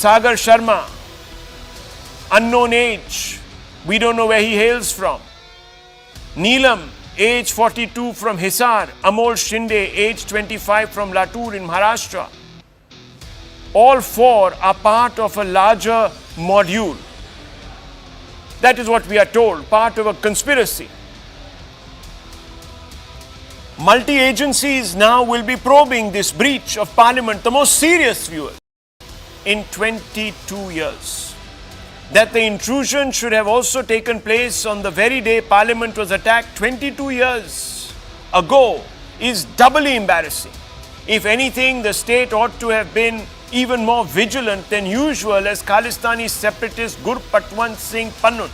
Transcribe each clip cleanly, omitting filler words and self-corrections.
Sagar Sharma, unknown age, we don't know where he hails from. Neelam, age 42 from Hisar. Amol Shinde, age 25 from Latur in Maharashtra. All four are part of a larger module. That is what we are told, part of a conspiracy. Multi-agencies now will be probing this breach of Parliament, the most serious, viewers, in 22 years. That the intrusion should have also taken place on the very day Parliament was attacked 22 years ago is doubly embarrassing. If anything, the state ought to have been even more vigilant than usual, as Khalistani separatist Gurpatwant Singh Pannun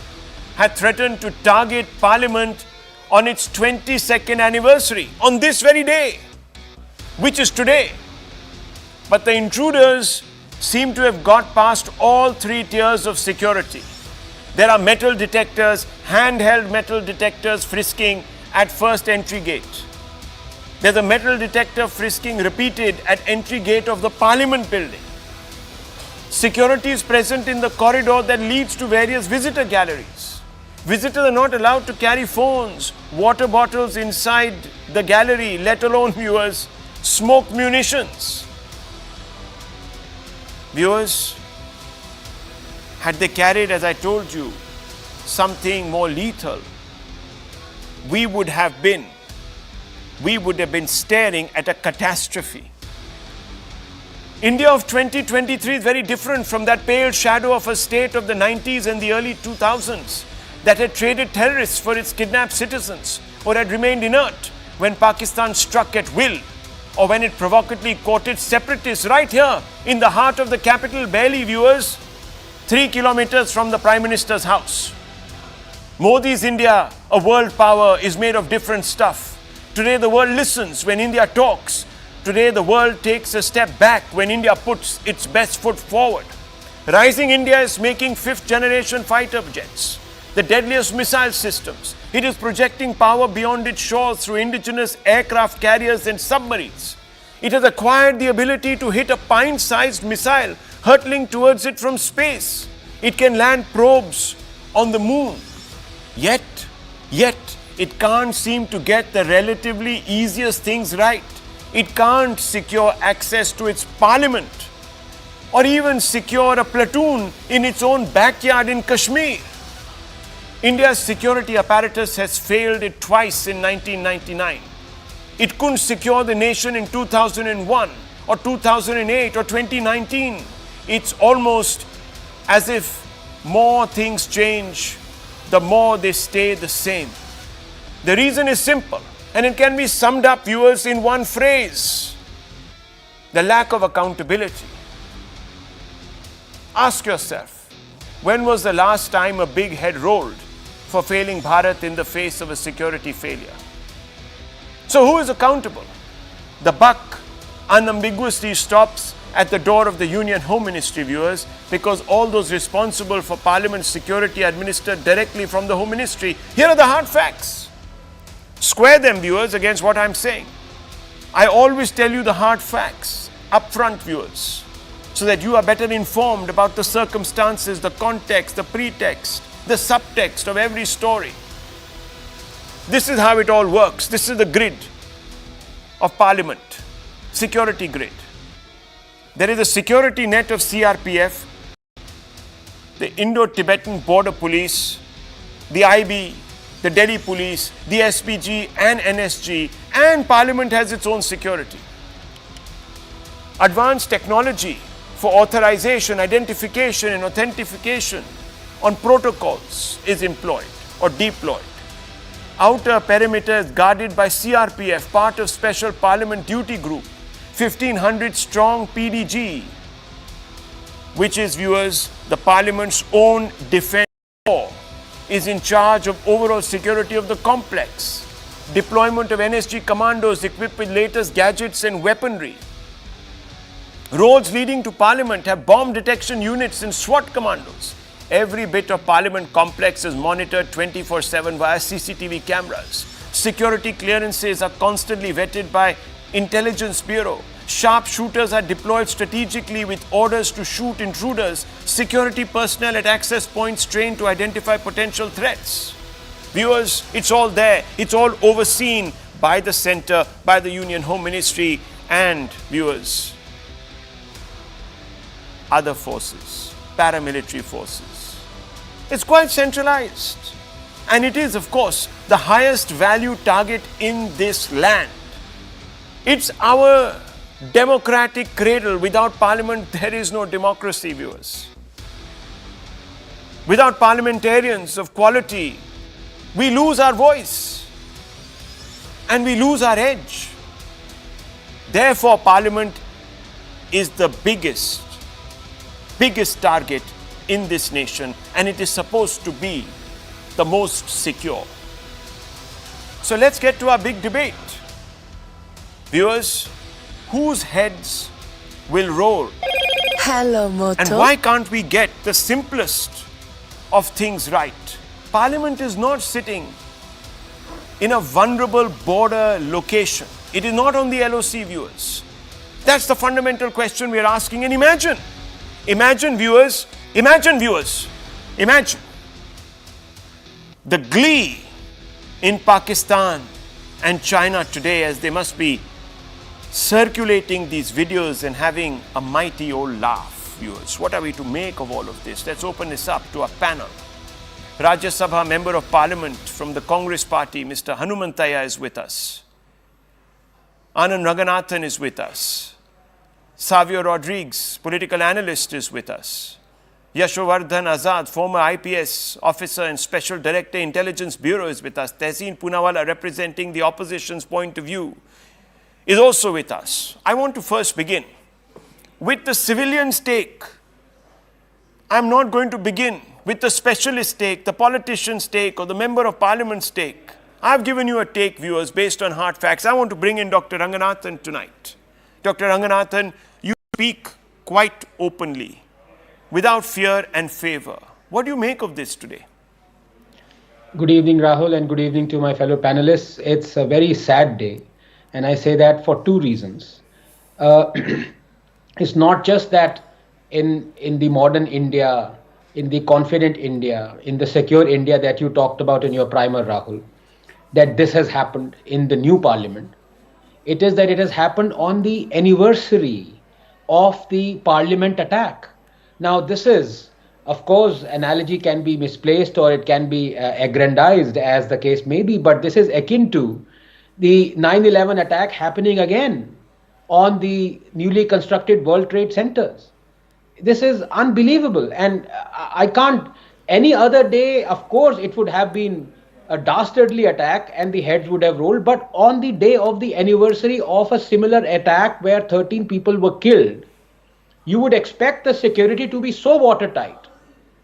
had threatened to target Parliament on its 22nd anniversary, on this very day, which is today. But the intruders seem to have got past all three tiers of security. There are metal detectors, handheld metal detectors frisking at first entry gate. There's a metal detector frisking repeated at entry gate of the Parliament building. Security is present in the corridor that leads to various visitor galleries. Visitors are not allowed to carry phones, water bottles inside the gallery, let alone, viewers, smoke munitions. Viewers, had they carried, as I told you, something more lethal, we would have been staring at a catastrophe. India of 2023 is very different from that pale shadow of a state of the 90s and the early 2000s that had traded terrorists for its kidnapped citizens or had remained inert when Pakistan struck at will, or when it provocatively courted separatists right here in the heart of the capital, barely, viewers, 3 kilometers from the Prime Minister's house. Modi's India, a world power, is made of different stuff. Today the world listens when India talks. Today the world takes a step back when India puts its best foot forward. Rising India is making 5th generation fighter jets, the deadliest missile systems. It is projecting power beyond its shores through indigenous aircraft carriers and submarines. It has acquired the ability to hit a pint-sized missile hurtling towards it from space. It can land probes on the moon. Yet, it can't seem to get the relatively easiest things right. It can't secure access to its parliament or even secure a platoon in its own backyard in Kashmir. India's security apparatus has failed it twice in 1999. It couldn't secure the nation in 2001 or 2008 or 2019. It's almost as if more things change, the more they stay the same. The reason is simple, and it can be summed up, viewers, in one phrase: the lack of accountability. Ask yourself, when was the last time a big head rolled for failing Bharat in the face of a security failure? So who is accountable? The buck unambiguously stops at the door of the Union Home Ministry, viewers, because all those responsible for Parliament security are administered directly from the Home Ministry. Here are the hard facts. Square them, viewers, against what I'm saying. I always tell you the hard facts up front, viewers, so that you are better informed about the circumstances, the context, the pretext, the subtext of every story. This is how it all works. This is the grid of Parliament, security grid. There is a security net of CRPF, the Indo-Tibetan Border Police, the IB, the Delhi Police, the SPG and NSG, and Parliament has its own security. Advanced technology for authorization, identification and authentication on protocols is employed or deployed. Outer perimeter is guarded by CRPF, part of Special Parliament Duty Group, 1500 strong PDG, which is, viewers, the Parliament's own defense corps, is in charge of overall security of the complex. Deployment of NSG commandos equipped with latest gadgets and weaponry. Roads leading to Parliament have bomb detection units and SWAT commandos. Every bit of Parliament complex is monitored 24/7 via CCTV cameras. Security clearances are constantly vetted by Intelligence Bureau. Sharpshooters are deployed strategically with orders to shoot intruders. Security personnel at access points trained to identify potential threats. Viewers, it's all there. It's all overseen by the center, by the Union Home Ministry, and viewers, other forces, paramilitary forces. It's quite centralized. And it is, of course, the highest value target in this land. It's our democratic cradle. Without parliament, there is no democracy, viewers. Without parliamentarians of quality, we lose our voice and we lose our edge. Therefore, parliament is the biggest target in this nation, and it is supposed to be the most secure. So let's get to our big debate. Viewers, whose heads will roll? Hello, Moto. And why can't we get the simplest of things right? Parliament is not sitting in a vulnerable border location. It is not on the LOC, viewers. That's the fundamental question we are asking. And imagine viewers, imagine the glee in Pakistan and China today as they must be circulating these videos and having a mighty old laugh, viewers. What are we to make of all of this? Let's open this up to our panel. Rajya Sabha Member of Parliament from the Congress Party, Mr. Hanumantaya, is with us. Anand Raghunathan is with us. Savio Rodriguez, political analyst, is with us. Yashovardhan Azad, former IPS officer and Special Director, Intelligence Bureau, is with us. Tehseen Poonawalla, representing the opposition's point of view, is also with us. I want to first begin with the civilian stake. I'm not going to begin with the specialist stake, the politician stake, or the member of parliament stake. I've given you a take, viewers, based on hard facts. I want to bring in Dr. Raghunathan tonight. Dr. Raghunathan, you speak quite openly, without fear and favor. What do you make of this today? Good evening, Rahul, and good evening to my fellow panelists. It's a very sad day, and I say that for two reasons. It's not just that in the modern India, in the confident India, in the secure India that you talked about in your primer, Rahul, that this has happened in the new parliament. It is that it has happened on the anniversary of the parliament attack. Now, this is, of course, analogy can be misplaced or it can be aggrandized as the case may be, but this is akin to the 9/11 attack happening again on the newly constructed World Trade Centers. This is unbelievable, and I can't, any other day, of course, it would have been a dastardly attack and the heads would have rolled, but on the day of the anniversary of a similar attack where 13 people were killed, you would expect the security to be so watertight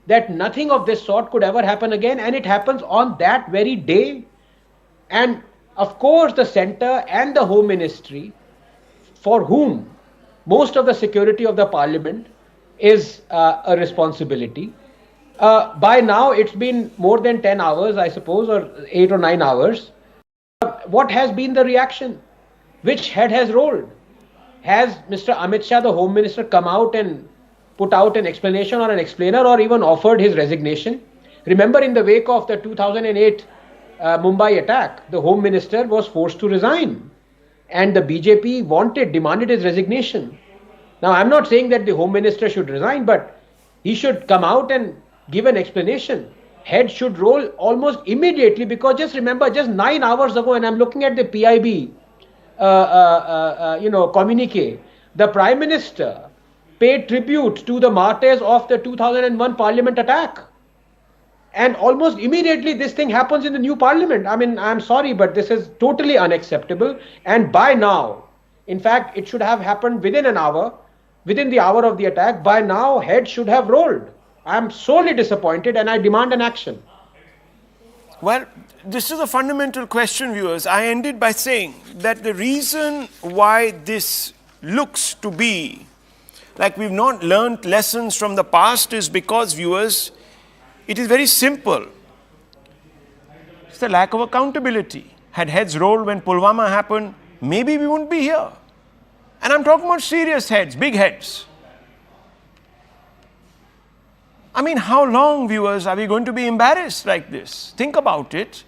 that nothing of this sort could ever happen again, and it happens on that very day. And of course, the center and the Home Ministry, for whom most of the security of the parliament is a responsibility. By now, it's been more than 10 hours, I suppose, or 8 or 9 hours. What has been the reaction? Which head has rolled? Has Mr. Amit Shah, the Home Minister, come out and put out an explanation or an explainer or even offered his resignation? Remember, in the wake of the 2008 Mumbai attack, the Home Minister was forced to resign and the BJP demanded his resignation. Now, I'm not saying that the Home Minister should resign, but he should come out and give an explanation. Head should roll almost immediately, because just remember, just 9 hours ago, and I'm looking at the PIB, communique, the Prime Minister paid tribute to the martyrs of the 2001 Parliament attack. And almost immediately this thing happens in the new Parliament. I mean, I'm sorry, but this is totally unacceptable. And by now, in fact, it should have happened within an hour, within the hour of the attack. By now, head should have rolled. I'm sorely disappointed and I demand an action. Well, this is a fundamental question, viewers. I ended by saying that the reason why this looks to be like we've not learned lessons from the past is because, viewers, it is very simple. It's the lack of accountability. Had heads rolled when Pulwama happened, maybe we wouldn't be here. And I'm talking about serious heads, big heads. I mean, how long, viewers, are we going to be embarrassed like this? Think about it.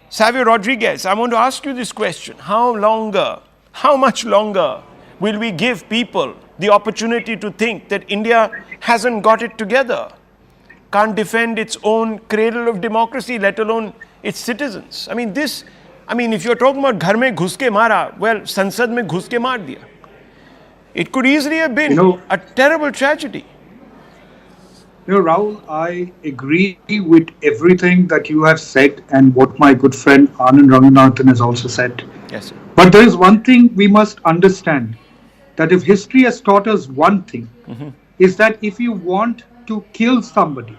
Savio Rodriguez, I want to ask you this question. How much longer will we give people the opportunity to think that India hasn't got it together, can't defend its own cradle of democracy, let alone its citizens? I mean, if you're talking about ghar mein ghus ke mara, well, Sansad mein ghus ke maar diya. It could easily have been a terrible tragedy. Rahul, I agree with everything that you have said and what my good friend Anand Raghunathan has also said. Yes, sir. But there is one thing we must understand, that if history has taught us one thing, is that if you want to kill somebody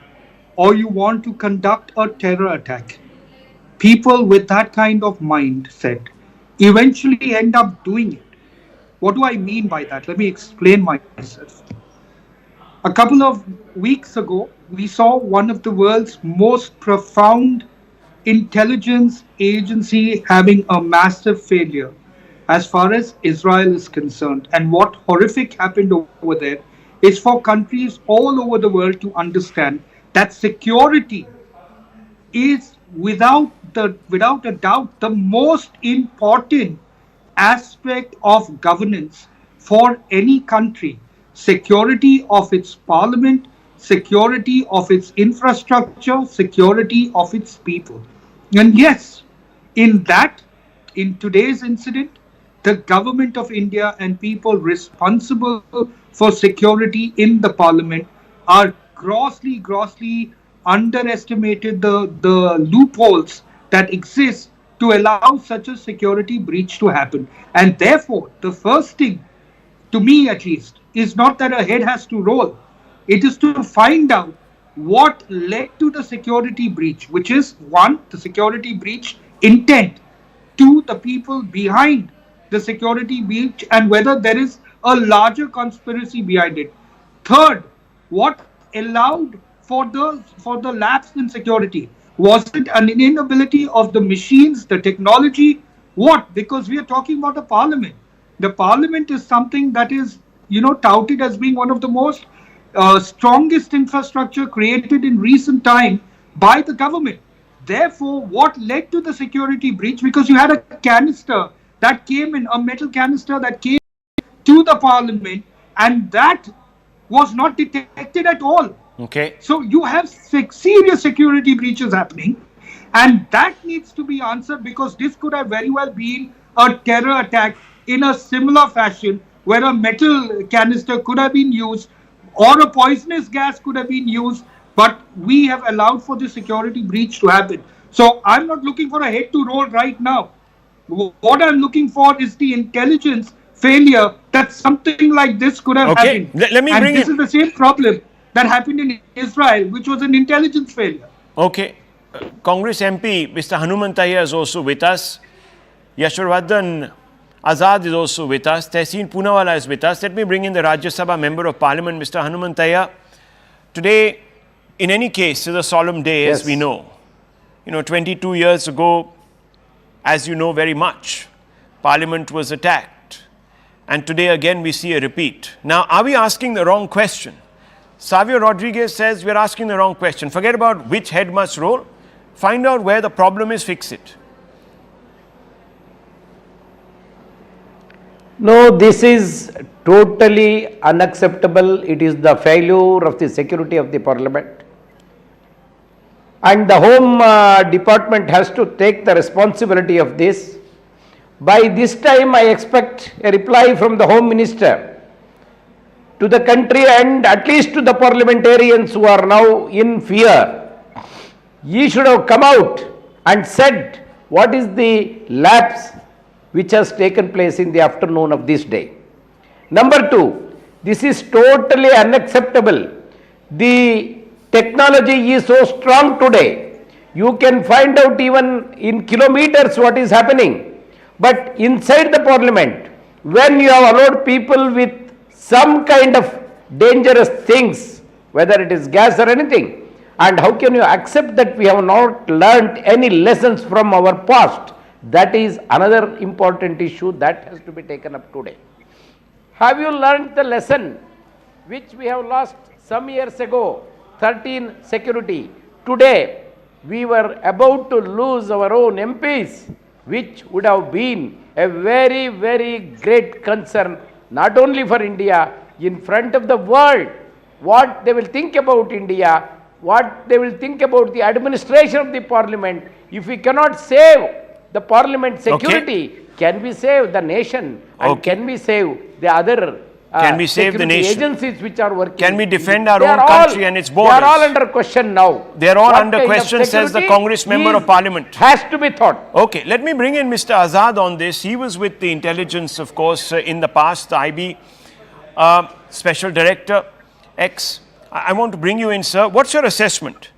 or you want to conduct a terror attack, people with that kind of mindset eventually end up doing it. What do I mean by that? Let me explain myself. A couple of weeks ago, we saw one of the world's most profound intelligence agency having a massive failure as far as Israel is concerned. And what horrific happened over there is for countries all over the world to understand that security is without a doubt the most important aspect of governance for any country. Security of its parliament, security of its infrastructure, security of its people. And yes, in today's incident, the government of India and people responsible for security in the parliament are grossly underestimated the loopholes that exist to allow such a security breach to happen. And therefore, the first thing, to me at least, is not that a head has to roll. It is to find out what led to the security breach, which is one, the security breach intent, two, the people behind the security breach and whether there is a larger conspiracy behind it. Third, what allowed for the lapse in security? Was it an inability of the machines, the technology? What? Because we are talking about the parliament. The parliament is something that is, touted as being one of the most strongest infrastructure created in recent time by the government. Therefore, what led to the security breach? Because you had a canister that came in, a metal canister that came to the parliament, and that was not detected at all. Okay. So you have serious security breaches happening, and that needs to be answered, because this could have very well been a terror attack in a similar fashion, where a metal canister could have been used or a poisonous gas could have been used, but we have allowed for the security breach to happen. So I'm not looking for a head to roll right now. What I'm looking for is the intelligence failure that something like this could have happened. Let me and bring this in. is the same problem that happened in Israel, which was an intelligence failure. Okay. Congress MP, Mr. Hanumantaiah is also with us. Yashwarvardhan Azad is also with us. Tehseen Poonawala is with us. Let me bring in the Rajya Sabha Member of Parliament, Mr. Hanumantaiah. Today, in any case, is a solemn day, as we know. 22 years ago, as you know very much, Parliament was attacked. And today again we see a repeat. Now, are we asking the wrong question? Savio Rodriguez says we're asking the wrong question. Forget about which head must roll. Find out where the problem is, fix it. No, this is totally unacceptable. It is the failure of the security of the parliament. And the Home Department has to take the responsibility of this. By this time, I expect a reply from the Home Minister to the country and at least to the parliamentarians who are now in fear. He should have come out and said what is the lapse which has taken place in the afternoon of this day. Number two, this is totally unacceptable. The technology is so strong today. You can find out even in kilometers what is happening. But inside the parliament, when you have allowed people with some kind of dangerous things, whether it is gas or anything, and how can you accept that we have not learnt any lessons from our past? That is another important issue that has to be taken up today. Have you learnt the lesson which we have lost some years ago, 13 security? Today, we were about to lose our own MPs, which would have been a very, very great concern, not only for India, in front of the world, what they will think about India, what they will think about the administration of the parliament. If we cannot save the parliament security, can we save the nation? And can we save the other can we save the nation? Agencies which are working? Can we defend our own country and its borders? They are all under question now. They are all under question, says the Congress member of Parliament. Has to be thought. Okay, let me bring in Mr. Azad on this. He was with the intelligence, of course, in the past, the IB Special Director, X. I want to bring you in, sir. What's your assessment?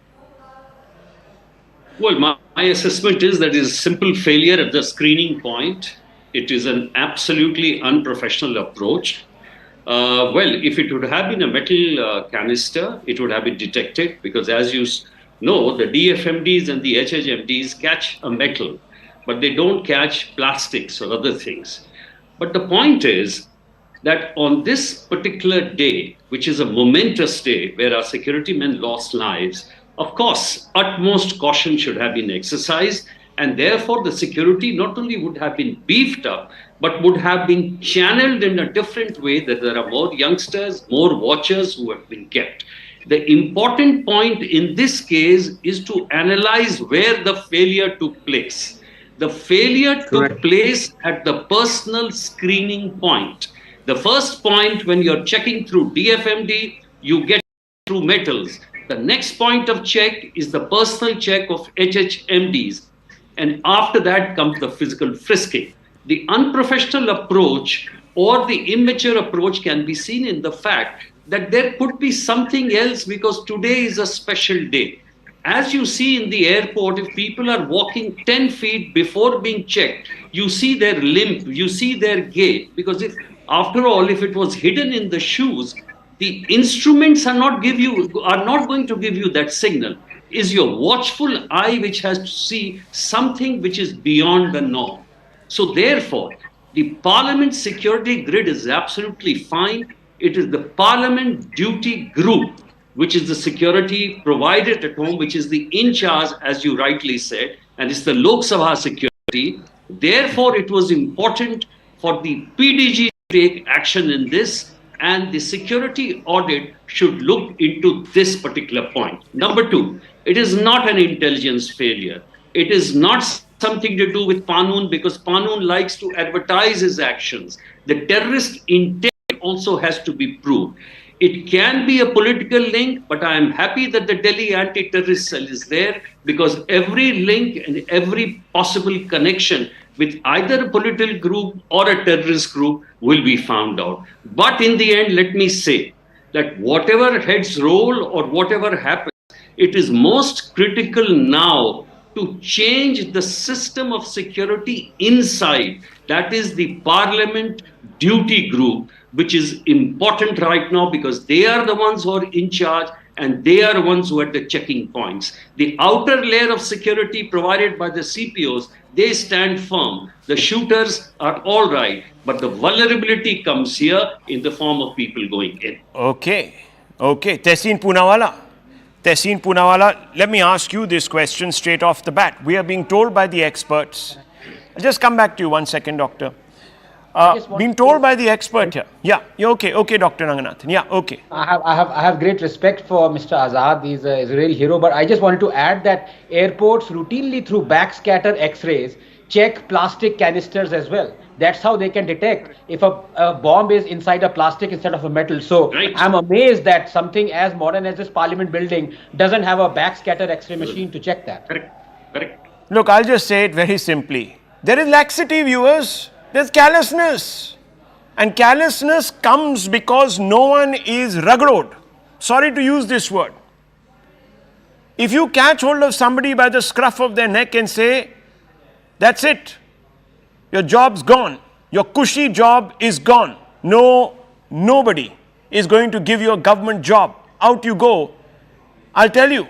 Well, my assessment is that it is a simple failure at the screening point. It is an absolutely unprofessional approach. Well, if it would have been a metal canister, it would have been detected because, as you know, the DFMDs and the HHMDs catch a metal, but they don't catch plastics or other things. But the point is that on this particular day, which is a momentous day where our security men lost lives, of course, utmost caution should have been exercised, and therefore the security not only would have been beefed up, but would have been channeled in a different way, that there are more youngsters, more watchers who have been kept. The important point in this case is to analyze where the failure took place. The failure took place at the personal screening point. The first point, when you're checking through DFMD, you get through metals. The next point of check is the personal check of HHMDs. And after that comes the physical frisking. The unprofessional approach or the immature approach can be seen in the fact that there could be something else, because today is a special day. As you see in the airport, if people are walking 10 feet before being checked, you see their limp, you see their gait, because if, after all, if it was hidden in the shoes, the instruments are not going to give you that signal. Is your watchful eye which has to see something which is beyond the norm. So therefore, the Parliament security grid is absolutely fine. It is the Parliament duty group, which is the security provided at home, which is the in charge, as you rightly said, and it's the Lok Sabha security. Therefore, it was important for the PDG to take action in this, and the security audit should look into this particular point. Number two, it is not an intelligence failure. It is not something to do with Panoon, because Panoon likes to advertise his actions. The terrorist intent also has to be proved. It can be a political link, but I am happy that the Delhi anti-terrorist cell is there, because every link and every possible connection with either a political group or a terrorist group will be found out. But in the end, let me say that whatever heads roll or whatever happens, it is most critical now to change the system of security inside. That is the Parliament duty group, which is important right now, because they are the ones who are in charge and they are the ones who are at the checking points. The outer layer of security provided by the CPOs, they stand firm. The shooters are all right, but the vulnerability comes here in the form of people going in. Okay. Tehseen Poonawala, let me ask you this question straight off the bat. We are being told by the experts. I'll just come back to you 1 second, doctor. Being told by the expert here. Yeah, you're okay. Okay, Dr. Ranganathan. Yeah, okay. I have great respect for Mr. Azad. He's a real hero. But I just wanted to add that airports routinely, through backscatter X-rays, check plastic canisters as well. That's how they can detect if a bomb is inside a plastic instead of a metal. So I'm amazed that something as modern as this Parliament building doesn't have a backscatter X-ray machine to check that. Correct. Look, I'll just say it very simply. There is laxity, viewers. There's callousness. And callousness comes because no one is rugroed. Sorry to use this word. If you catch hold of somebody by the scruff of their neck and say, that's it, your job's gone, your cushy job is gone. No, nobody is going to give you a government job. Out you go. I'll tell you,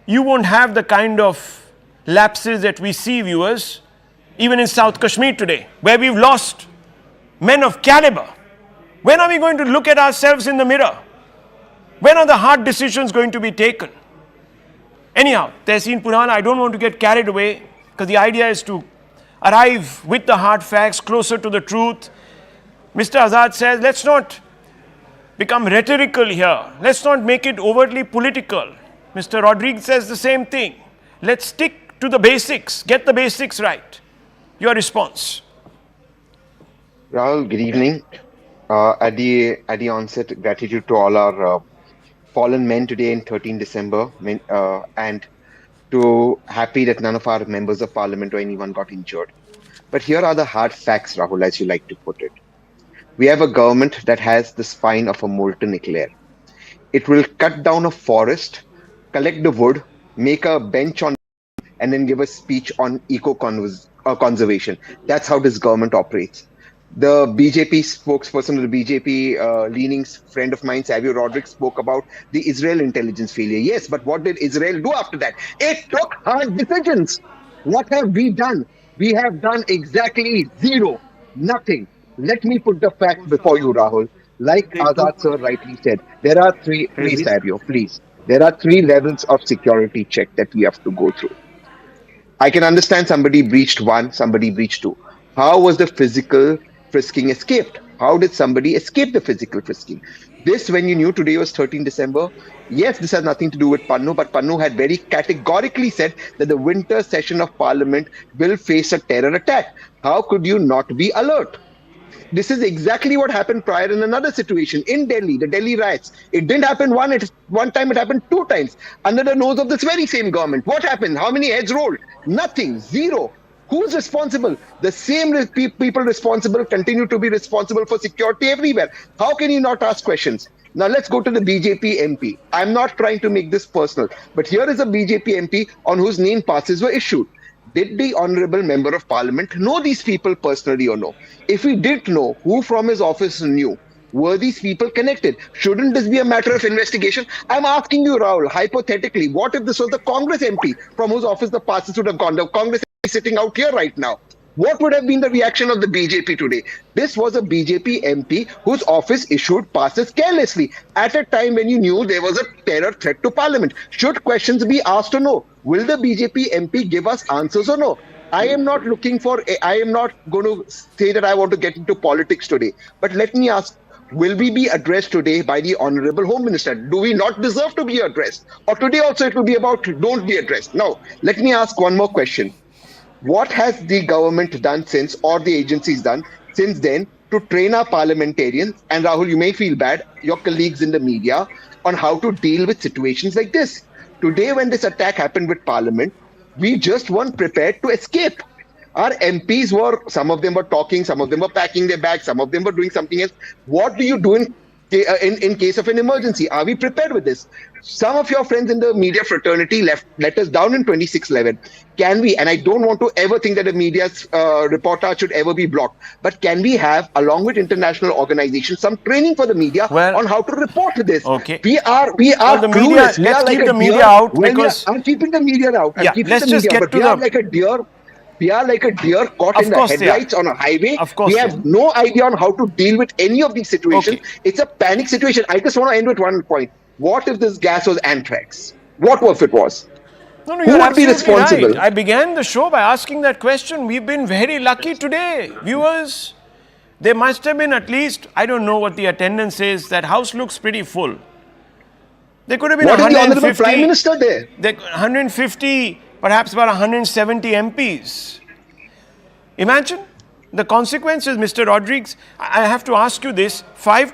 you won't have the kind of lapses that we see, viewers, even in South Kashmir today, where we've lost men of caliber. When are we going to look at ourselves in the mirror? When are the hard decisions going to be taken? Anyhow, Tehseen Purana, I don't want to get carried away because the idea is to arrive with the hard facts closer to the truth. Mr. Azad says, let's not become rhetorical here. Let's not make it overtly political. Mr. Rodriguez says the same thing. Let's stick to the basics, get the basics right. Your response. Rahul, good evening. At the onset, gratitude to all our fallen men today in 13 December, and to happy that none of our members of parliament or anyone got injured. But here are the hard facts, Rahul, as you like to put it. We have a government that has the spine of a molten eclair. It will cut down a forest, collect the wood, make a bench on, and then give a speech on conservation. That's how this government operates. The BJP spokesperson of the BJP leaning friend of mine, Savio Rodriguez, spoke about the Israel intelligence failure. Yes, but what did Israel do after that? It took hard decisions. What have we done? We have done exactly zero, nothing. Let me put the facts before you, Rahul. Like Azad sir rightly said, there are please Savio, please. There are 3 levels of security check that we have to go through. I can understand somebody breached 1, somebody breached 2. How was the physical frisking escaped? How did somebody escape the physical frisking? This, when you knew today was 13 December, yes, this has nothing to do with Pannu, but Pannu had very categorically said that the winter session of Parliament will face a terror attack. How could you not be alert? This is exactly what happened prior in another situation in Delhi, the Delhi riots. It didn't happen one time, it happened 2 times under the nose of this very same government. What happened? How many heads rolled? Nothing, zero. Who's responsible? The same people responsible continue to be responsible for security everywhere. How can you not ask questions? Now let's go to the BJP MP. I'm not trying to make this personal, but here is a BJP MP on whose name passes were issued. Did the Honorable Member of Parliament know these people personally or no? If he did know, who from his office knew? Were these people connected? Shouldn't this be a matter of investigation? I'm asking you, Rahul, hypothetically, what if this was the Congress MP from whose office the passes would have gone? The Congress MP sitting out here right now. What would have been the reaction of the BJP today? This was a BJP MP whose office issued passes carelessly at a time when you knew there was a terror threat to Parliament. Should questions be asked or no? Will the BJP MP give us answers or no? I am not going to say that I want to get into politics today. But let me ask, will we be addressed today by the Honorable Home Minister? Do we not deserve to be addressed? Or today also it will be about don't be addressed. Now, let me ask one more question. What has the government done since, or the agencies done since then, to train our parliamentarians, and Rahul, you may feel bad, your colleagues in the media, on how to deal with situations like this? Today, when this attack happened with Parliament, we just weren't prepared to escape. Our MPs were, some of them were talking, some of them were packing their bags, some of them were doing something else. What do you do in case of an emergency? Are we prepared with this? Some of your friends in the media fraternity let us down in 2611. Can we, and I don't want to ever think that the media's reportage should ever be blocked, but can we have, along with international organizations, some training for the media on how to report this? Okay. We are the clueless. media, let's keep the media out because... I'm keeping the media out. Yeah, let's just get to we are like a deer. We are like a deer caught in the headlights on a highway. Of course, we have no idea on how to deal with any of these situations. Okay. It's a panic situation. I just want to end with one point. What if this gas was anthrax? What if it was? No, who would be responsible? Right. I began the show by asking that question. We've been very lucky today. Viewers, there must have been at least, I don't know what the attendance is, that house looks pretty full. There could have been 150. What is the Honorable Prime Minister there? 150, perhaps about 170 MPs. Imagine the consequences, Mr. Rodriguez. I have to ask you this. Five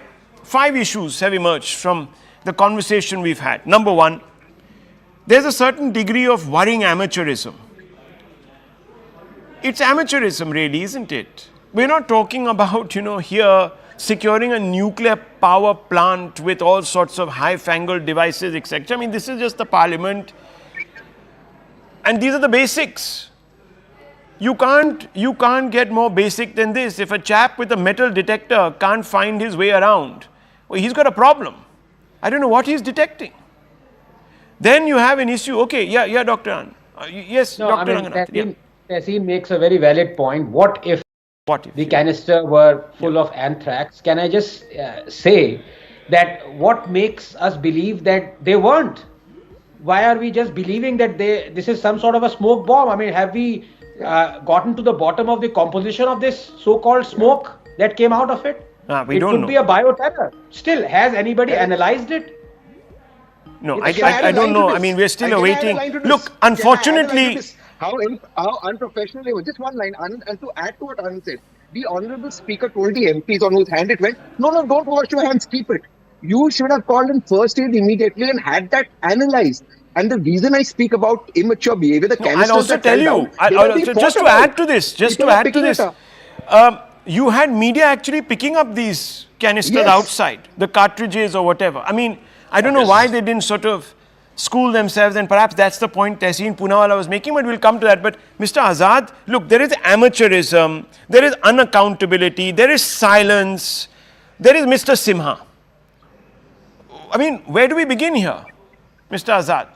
issues have emerged from the conversation we've had. Number one, there's a certain degree of worrying amateurism. It's amateurism really, isn't it? We're not talking about, here securing a nuclear power plant with all sorts of high-fangled devices, etc. I mean, this is just the parliament. And these are the basics. You can't get more basic than this. If a chap with a metal detector can't find his way around, well, he's got a problem. I don't know what he's detecting. Then you have an issue. Okay, yeah, Dr. An. Yes, no, Dr. I mean, Ranganath. Tehseen makes a very valid point. What if What if? the canister were full of anthrax, can I just say that what makes us believe that they weren't? Why are we just believing that this is some sort of a smoke bomb? I mean, have we gotten to the bottom of the composition of this so-called smoke that came out of it? We don't know. It could be a bioterror. Still, has anybody analyzed it? No, I don't know. I mean, we're still awaiting. Look, unfortunately, how unprofessional it was. Just one line, and to add to what Anand said, the Honorable Speaker told the MPs on whose hand it went, no, don't wash your hands, keep it. You should have called in first aid immediately and had that analyzed. And the reason I speak about immature behavior, the canisters I'll also tell you, just to add to this, you had media actually picking up these canisters outside, the cartridges or whatever. I mean, I don't know why they didn't sort of school themselves, and perhaps that's the point Tehseen Poonawalla was making, but we'll come to that. But Mr. Azad, look, there is amateurism, there is unaccountability, there is silence, there is Mr. Simha. I mean, where do we begin here, Mr. Azad?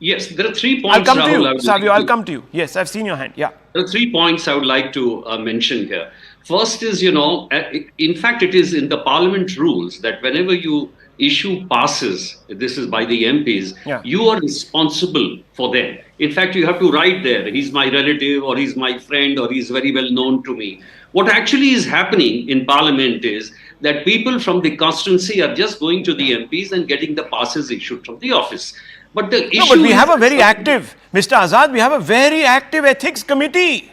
Yes, there are 3 points. I'll come to you, Savio, I'll come to you. Yes, I've seen your hand. Yeah. There are 3 points I would like to mention here. First is, in fact, it is in the parliament rules that whenever you issue passes, this is by the MPs, you are responsible for them. In fact, you have to write there, he's my relative or he's my friend or he's very well known to me. What actually is happening in parliament is that people from the constituency are just going to the MPs and getting the passes issued from the office. But the issue but we have a very active, Mr. Azad, we have a very active ethics committee.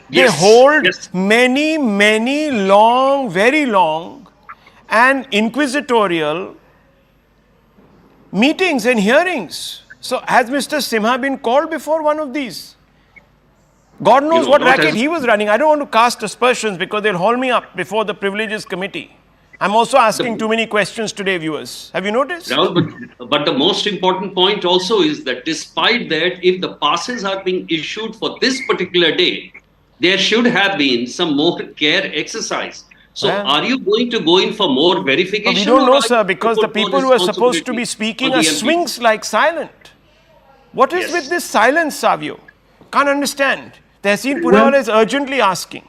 They hold many, very long and inquisitorial meetings and hearings. So has Mr. Simha been called before one of these? God knows what racket he was running. I don't want to cast aspersions because they'll haul me up before the Privileges Committee. I'm also asking too many questions today, viewers. Have you noticed? No, but the most important point also is that despite that, if the passes are being issued for this particular day, there should have been some more care exercise. So are you going to go in for more verification? We don't know, sir, because the people who are supposed to be speaking are swings like silent. What is with this silence, Savio? Can't understand. Tehseen Poonawalla is urgently asking.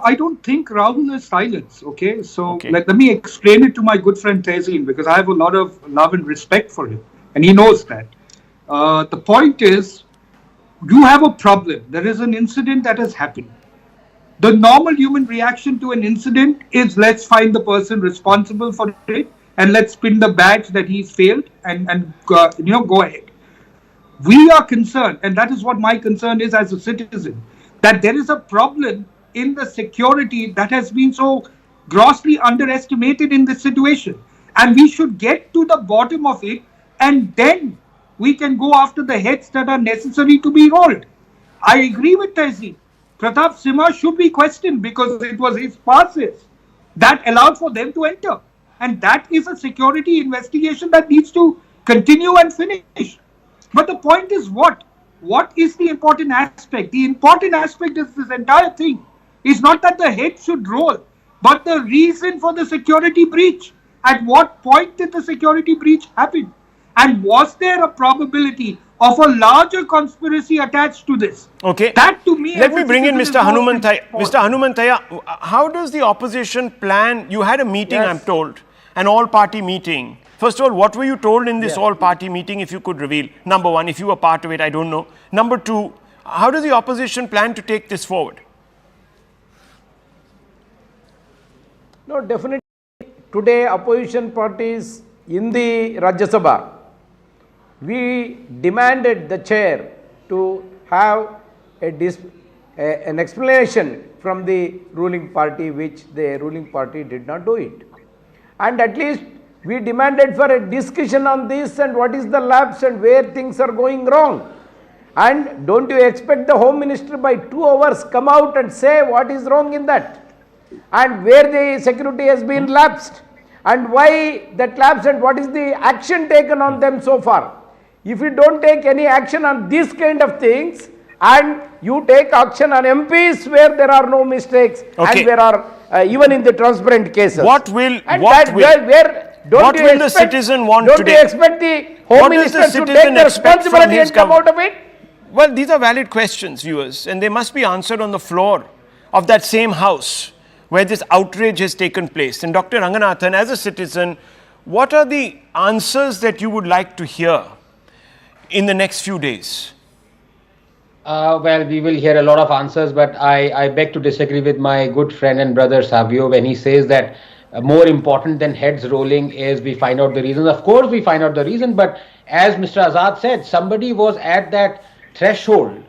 I don't think Rahul is silence, okay? So let me explain it to my good friend Tehseen, because I have a lot of love and respect for him, and he knows that. The point is, you have a problem. There is an incident that has happened. The normal human reaction to an incident is let's find the person responsible for it and let's pin the badge that he's failed and go ahead. We are concerned, and that is what my concern is as a citizen, that there is a problem in the security that has been so grossly underestimated in this situation. And we should get to the bottom of it, and then we can go after the heads that are necessary to be rolled. I agree with Tehseen. Pratap Simha should be questioned because it was his passes that allowed for them to enter. And that is a security investigation that needs to continue and finish. But the point is what? What is the important aspect? The important aspect is this entire thing is not that the head should roll, but the reason for the security breach. At what point did the security breach happen? And was there a probability of a larger conspiracy attached to this? Okay. That to me... Let me bring in Mr. Hanumanthaya. Mr. Hanumanthaya, how does the opposition plan? You had a meeting, I'm told, an all-party meeting. First of all, what were you told in this all-party meeting, if you could reveal? Number one, if you were part of it, I don't know. Number two, how does the opposition plan to take this forward? No, definitely today opposition parties in the Rajya Sabha, we demanded the chair to have an explanation from the ruling party, which the ruling party did not do it. And at least we demanded for a discussion on this and what is the lapse and where things are going wrong. And don't you expect the Home Minister by 2 hours come out and say what is wrong in that? And where the security has been lapsed and why that lapsed and what is the action taken on them so far. If you don't take any action on these kind of things and you take action on MPs where there are no mistakes and there are even in the transparent cases. What will the citizen want today? Don't you expect the Home Minister to take the responsibility and come out of it? Well, these are valid questions, viewers, and they must be answered on the floor. of that same house where this outrage has taken place. And Dr. Ranganathan, as a citizen, what are the answers that you would like to hear in the next few days? Well, we will hear a lot of answers, but I beg to disagree with my good friend and brother Savio when he says that more important than heads rolling is we find out the reasons. Of course, we find out the reason, but as Mr. Azad said, somebody was at that threshold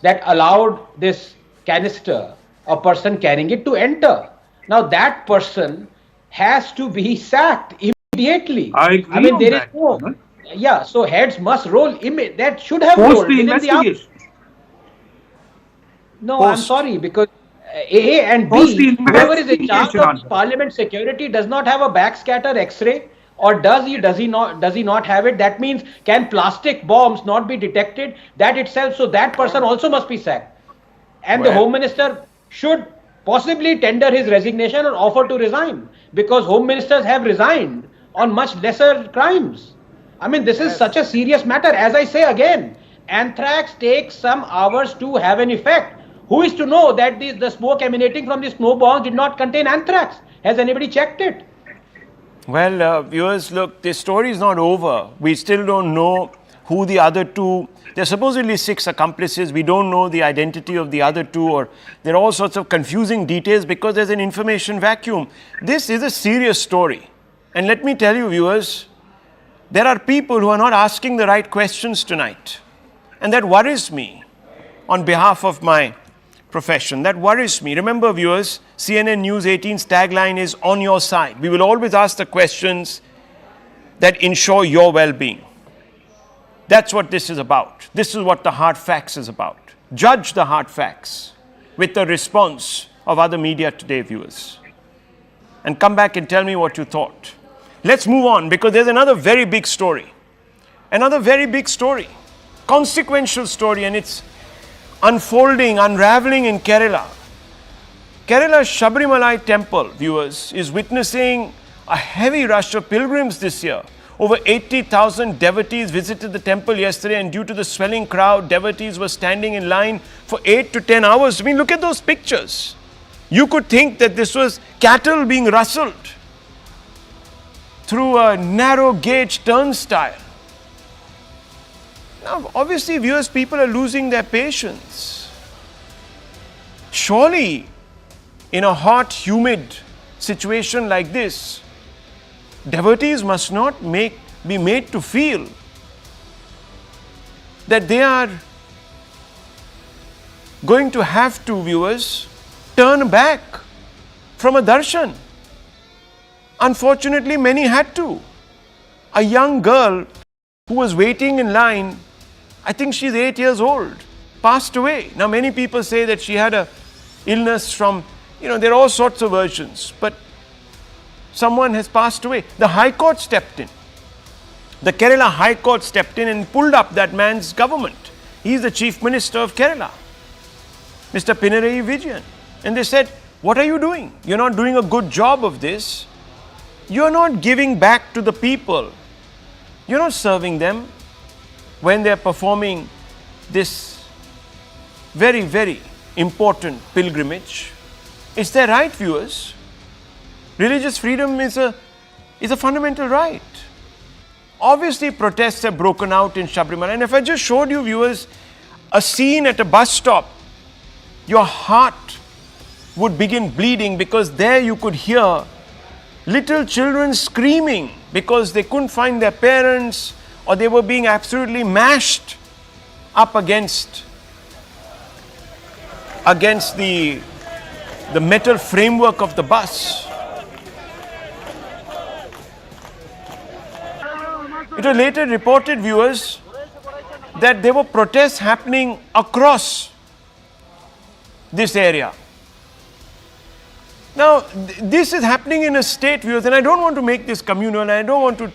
that allowed this canister, a person carrying it, to enter. Now that person has to be sacked immediately. I agree. I mean, on there that, is no. Bharat. Yeah, so heads must roll. That should have Post rolled the within the hour. investigation. No, I'm Post. sorry, because A and Post the B, whoever is in charge investigation, of parliament security does not have a backscatter X-ray, or does he not have it? That means, can plastic bombs not be detected? That itself, so that person also must be sacked. And the Well- Home Minister should possibly tender his resignation or offer to resign, because Home Ministers have resigned on much lesser crimes. I mean, this is such a serious matter. As I say again, anthrax takes some hours to have an effect. Who is to know that the smoke emanating from the snow bombs did not contain anthrax? Has anybody checked it? Well, viewers, look, this story is not over. We still don't know who the other two, there are supposedly 6 accomplices. We don't know the identity of the other 2, or there are all sorts of confusing details because there's an information vacuum. This is a serious story. And let me tell you, viewers, there are people who are not asking the right questions tonight. And that worries me on behalf of my profession. That worries me. Remember, viewers, CNN News 18's tagline is "On your side." We will always ask the questions that ensure your well-being. That's what this is about. This is what the hard facts is about. Judge the hard facts with the response of other media today, viewers. And come back and tell me what you thought. Let's move on, because there's another very big story. Another very big story. Consequential story, and it's unfolding, unraveling in Kerala. Kerala's Shabarimala temple, viewers, is witnessing a heavy rush of pilgrims this year. Over 80,000 devotees visited the temple yesterday, and due to the swelling crowd, devotees were standing in line for 8 to 10 hours. I mean, look at those pictures. You could think that this was cattle being rustled through a narrow gauge turnstile. Now, obviously, viewers, people are losing their patience. Surely, in a hot, humid situation like this, devotees must not be made to feel that they are going to have to, viewers, turn back from a darshan. Unfortunately, many had to. A young girl who was waiting in line, I think she's 8 years old, passed away. Now, many people say that she had a illness from, there are all sorts of versions, but someone has passed away. The High Court stepped in. The Kerala High Court stepped in and pulled up that man's government. He's the Chief Minister of Kerala, Mr. Pinarayi Vijayan. And they said, what are you doing? You're not doing a good job of this. You're not giving back to the people. You're not serving them when they're performing this very, very important pilgrimage. Is that right, viewers? Religious freedom is a fundamental right. Obviously, protests have broken out in Shabarimala. And if I just showed you, viewers, a scene at a bus stop, your heart would begin bleeding, because there you could hear little children screaming because they couldn't find their parents, or they were being absolutely mashed up against the metal framework of the bus. It was later reported, viewers, that there were protests happening across this area. Now, this is happening in a state, viewers, and I don't want to make this communal, and I don't want to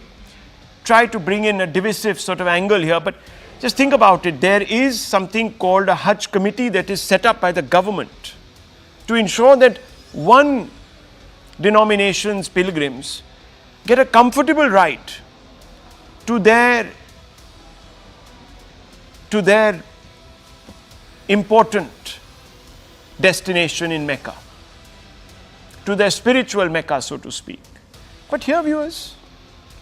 try to bring in a divisive sort of angle here, but just think about it. There is something called a Hajj committee that is set up by the government to ensure that one denomination's pilgrims get a comfortable ride to their important destination in Mecca, to their spiritual Mecca, so to speak. But here, viewers,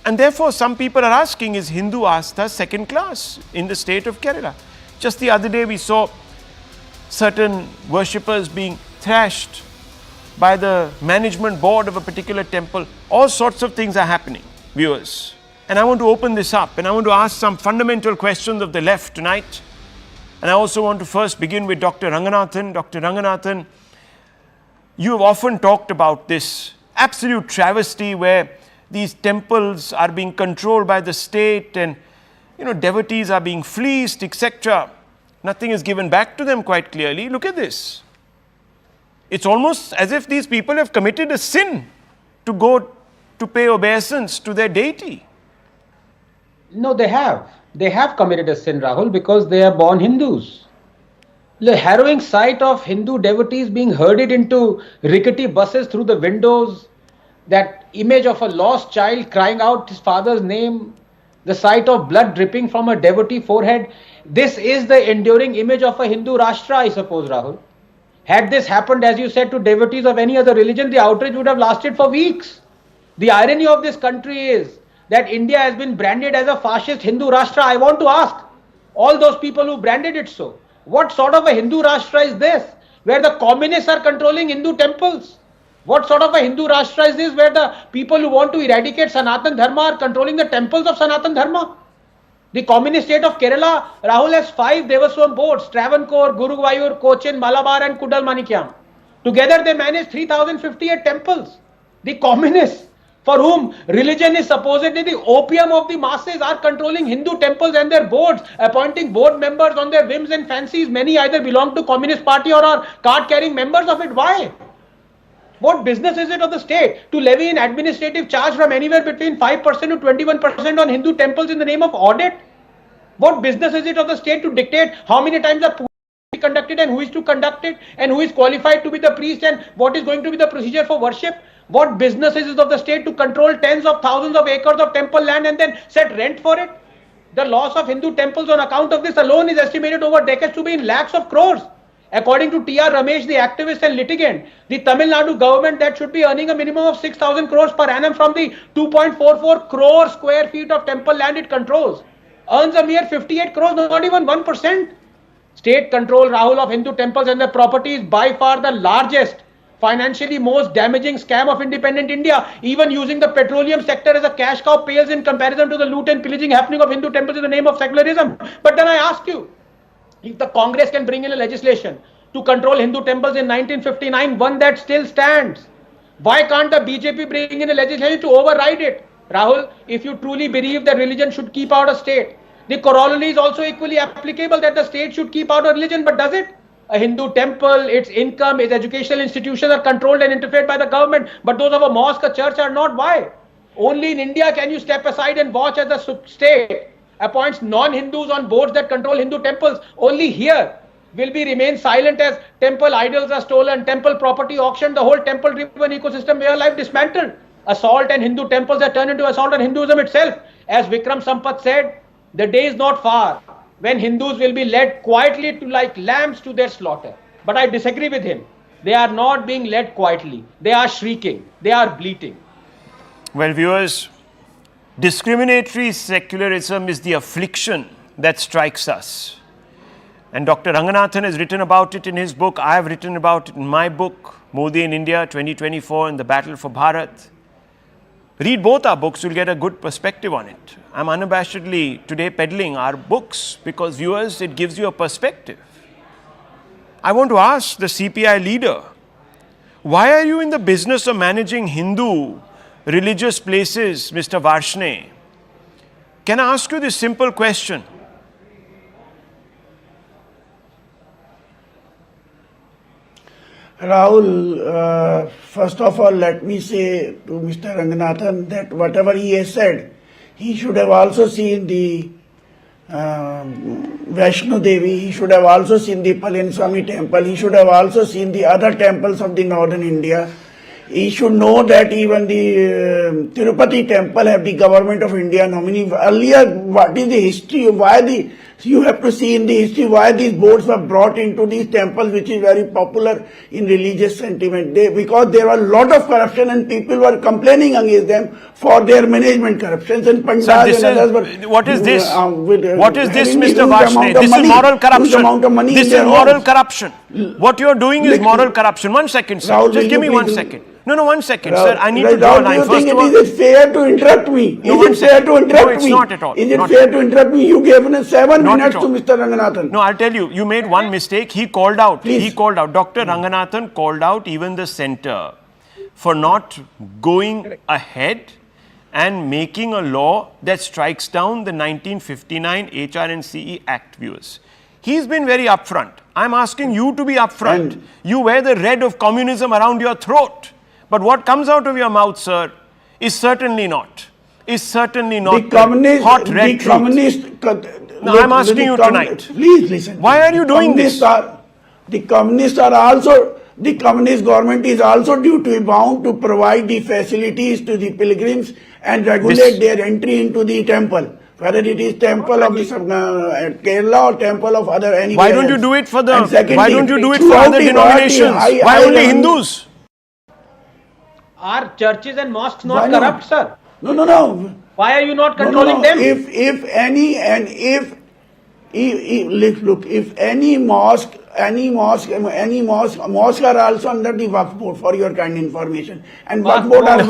and therefore some people are asking, is Hindu Astha second class in the state of Kerala? Just the other day we saw certain worshippers being thrashed by the management board of a particular temple. All sorts of things are happening, viewers. And I want to open this up and I want to ask some fundamental questions of the left tonight. And I also want to first begin with Dr. Ranganathan. Dr. Ranganathan, you have often talked about this absolute travesty where these temples are being controlled by the state and devotees are being fleeced, etc. Nothing is given back to them quite clearly. Look at this. It's almost as if these people have committed a sin to go to pay obeisance to their deity. No, they have. They have committed a sin, Rahul, because they are born Hindus. The harrowing sight of Hindu devotees being herded into rickety buses through the windows, that image of a lost child crying out his father's name, the sight of blood dripping from a devotee forehead. This is the enduring image of a Hindu Rashtra, I suppose, Rahul. Had this happened, as you said, to devotees of any other religion, the outrage would have lasted for weeks. The irony of this country is that India has been branded as a fascist Hindu Rashtra. I want to ask all those people who branded it so, what sort of a Hindu Rashtra is this, where the communists are controlling Hindu temples? What sort of a Hindu Rashtra is this, where the people who want to eradicate Sanatan Dharma are controlling the temples of Sanatan Dharma? The communist state of Kerala, Rahul, has 5 Devaswam boards: Travancore, Guruvayur, Cochin, Malabar and Kudal Manikyam. Together they manage 3058 temples. The communists, for whom religion is supposedly the opium of the masses, are controlling Hindu temples and their boards, appointing board members on their whims and fancies. Many either belong to Communist Party or are card-carrying members of it. Why? What business is it of the state to levy an administrative charge from anywhere between 5% to 21% on Hindu temples in the name of audit? What business is it of the state to dictate how many times a puja is conducted and who is to conduct it and who is qualified to be the priest and what is going to be the procedure for worship? What business is it of the state to control tens of thousands of acres of temple land and then set rent for it? The loss of Hindu temples on account of this alone is estimated over decades to be in lakhs of crores. According to T.R. Ramesh, the activist and litigant, the Tamil Nadu government, that should be earning a minimum of 6,000 crores per annum from the 2.44 crore square feet of temple land it controls, earns a mere 58 crores, not even 1%. State control, Rahul, of Hindu temples and their property is by far the largest, financially most damaging scam of independent India. Even using the petroleum sector as a cash cow pales in comparison to the loot and pillaging happening of Hindu temples in the name of secularism. But then I ask you, if the Congress can bring in a legislation to control Hindu temples in 1959, one that still stands, why can't the BJP bring in a legislation to override it? Rahul, if you truly believe that religion should keep out a state, the corollary is also equally applicable, that the state should keep out a religion, but does it? A Hindu temple, its income, its educational institutions are controlled and interfered by the government, but those of a mosque, a church are not. Why? Only in India can you step aside and watch as the state appoints non-Hindus on boards that control Hindu temples. Only here will we remain silent as temple idols are stolen, temple property auctioned, the whole temple-driven ecosystem way of life dismantled. Assault on Hindu temples are turned into assault on Hinduism itself. As Vikram Sampath said, the day is not far when Hindus will be led quietly to like lambs to their slaughter. But I disagree with him. They are not being led quietly. They are shrieking. They are bleating. Well, viewers, discriminatory secularism is the affliction that strikes us. And Dr. Ranganathan has written about it in his book. I have written about it in my book, Modi in India 2024 and the Battle for Bharat. Read both our books, you'll get a good perspective on it. I'm unabashedly today peddling our books because, viewers, it gives you a perspective. I want to ask the CPI leader, why are you in the business of managing Hindu religious places, Mr. Varshne? Can I ask you this simple question? Rahul, first of all, let me say to Mr. Ranganathan that whatever he has said, he should have also seen the Vaishno Devi, he should have also seen the Palaniswami temple, he should have also seen the other temples of the northern India. he should know that even the Tirupati temple have the government of India nominee. Earlier, what is the history? You have to see in the history why these boards were brought into these temples, which is very popular in religious sentiment. Because there was a lot of corruption and people were complaining against them for their management corruptions and pandals and others were. What is this? What is this, Mr. Varshney? This is moral corruption. This is moral corruption. What you are doing is moral corruption. 1 second, sir. Rahul, Just give me 1 second. No, 1 second, Rahul, sir. I need to draw a line. First of all, is it fair to interrupt me? Is it fair to interrupt me? No, it's not at all. Is it fair to interrupt me? You gave 7 Not minutes at to all. Mr. Ranganathan. No, I'll tell you. You made one mistake. He called out. Please. He called out. Dr. Ranganathan called out even the centre for not going ahead and making a law that strikes down the 1959 HRNCE Act, viewers. He's been very upfront. I'm asking you to be upfront. You wear the red of communism around your throat. But what comes out of your mouth, sir, is certainly not. The communist, hot red the communist. No, I'm asking you tonight. Please listen. Why are you doing this? The communists are also. The communist government is also due to be bound to provide the facilities to the pilgrims and regulate their entry into the temple. Whether it is temple of Kerala or temple of other anywhere. Why don't you do it for the? Secondly, Why don't you do it for other denominations? Why only Hindus? Are churches and mosques not corrupt, sir? No. Why are you not controlling them? If any and if any mosque are also under the Waqf board for your kind information, and Waqf board are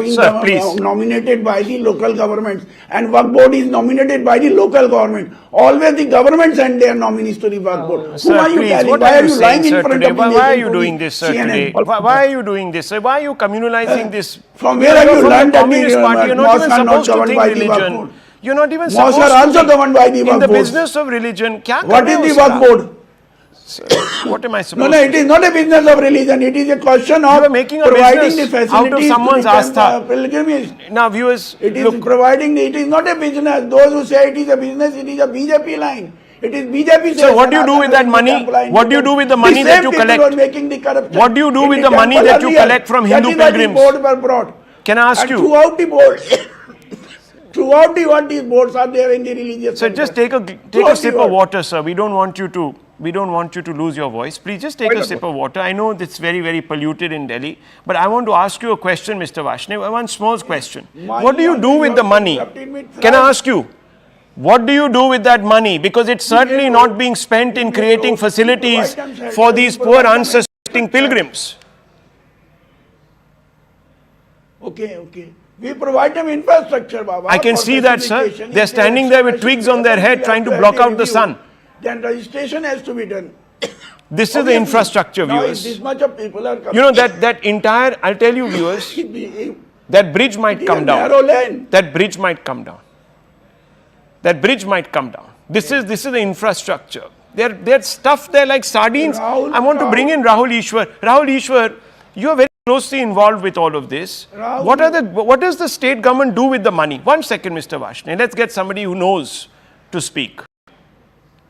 being nominated by the local governments, and Waqf board is nominated by the local government. Always the government send their nominees to the Waqf board. Sir, are you please, telling? what Why are are you you lying saying, in sir, front today? of the Why are you nation doing to this, sir, CNN? today? Why are you doing this, sir? Why are you communalizing this? From where have you From learned the that Communist Party? You're not mosques even are not supposed to governed think by the Waqf religion. board? You're not even Mosques supposed are to also be governed by the in Waqf the board. business of religion. What is the Waqf board? What am I supposed No, to it is not a business of religion. It is a question of making a providing the business facilities out of someone's to the astha. pilgrimage. Now, viewers, It is look, providing. It is not a business. Those who say it is a business, it is a BJP line. It is BJP. So what do you do with that money? What do you do with the money that you collect? What do you do with the money that you collect from Hindu pilgrims? Board were brought. Can I ask you? Throughout the board, throughout the what these boards are there in the religious. So just take a sip of water, sir. We don't want you to lose your voice. Please just take a sip of water. I know it's very, very polluted in Delhi, but I want to ask you a question, Mr. Varshney. One small question. What do you do with the money? Can I ask you? What do you do with that money? Because it's certainly not being spent in creating facilities for these poor, unsuspecting pilgrims. Okay. We provide them infrastructure, Baba. I can see that, sir. They're standing there with twigs on their head trying to block out the sun. Then registration has to be done. This is the infrastructure, viewers. This much of people are coming. You know, that entire, I'll tell you, viewers, that bridge might come down. That bridge might come down. That bridge might come down. This is the infrastructure. They're stuffed there like sardines. I want to bring in Rahul Ishwar. Rahul Ishwar, you are very closely involved with all of this. What does the state government do with the money? 1 second, Mr. Varshney. Let's get somebody who knows to speak.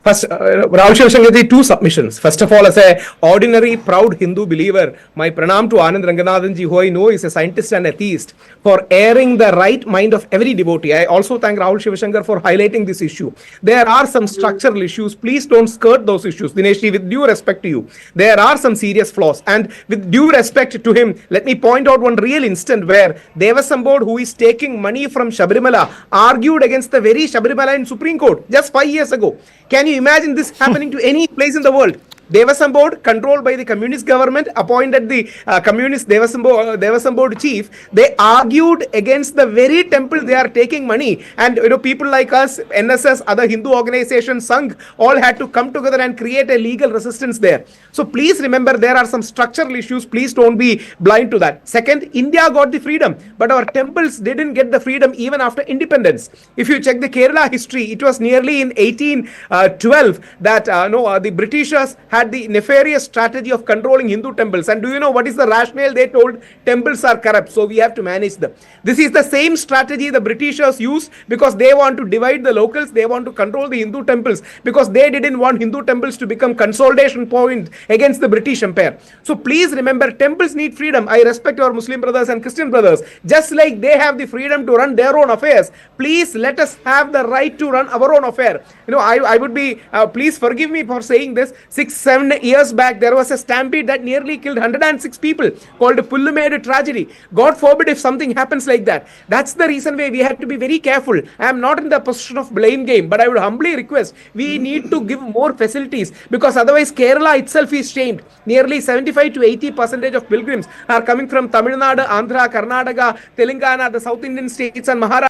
First, Rahul Shivashankarji, 2 submissions. First of all, as a ordinary proud Hindu believer, my pranam to Anand Ranganathanji, who I know is a scientist and atheist, for airing the right mind of every devotee. I also thank Rahul Shivashankar for highlighting this issue. There are some structural issues. Please don't skirt those issues. Dineshji, with due respect to you, there are some serious flaws. And with due respect to him, let me point out one real instant where Devasam Board, who is taking money from Shabarimala, argued against the very Shabarimala in Supreme Court just 5 years ago. Can you imagine this happening to any place in the world? Devasam Board, controlled by the communist government, appointed the communist Devasam Board chief. They argued against the very temple they are taking money. And people like us, NSS, other Hindu organizations, Sangh, all had to come together and create a legal resistance there. So please remember, there are some structural issues. Please don't be blind to that. Second, India got the freedom, but our temples didn't get the freedom even after independence. If you check the Kerala history, it was nearly in 1812 that the Britishers had the nefarious strategy of controlling Hindu temples. And do you know what is the rationale? They told temples are corrupt, so we have to manage them. This is the same strategy the Britishers used because they want to divide the locals, they want to control the Hindu temples because they didn't want Hindu temples to become consolidation point against the British Empire. So please remember, temples need freedom. I respect our Muslim brothers and Christian brothers. Just like they have the freedom to run their own affairs, please let us have the right to run our own affair. You know, I would be, please forgive me for saying this, 6-7 years back, there was a stampede that nearly killed 106 people called Pullumedu tragedy. God forbid if something happens like that. That's the reason why we have to be very careful. I am not in the position of blame game, but I would humbly request, we need to give more facilities because otherwise Kerala itself is shamed. Nearly 75 to 80% of pilgrims are coming from Tamil Nadu, Andhra, Karnataka, Telangana, the South Indian states and Maharashtra.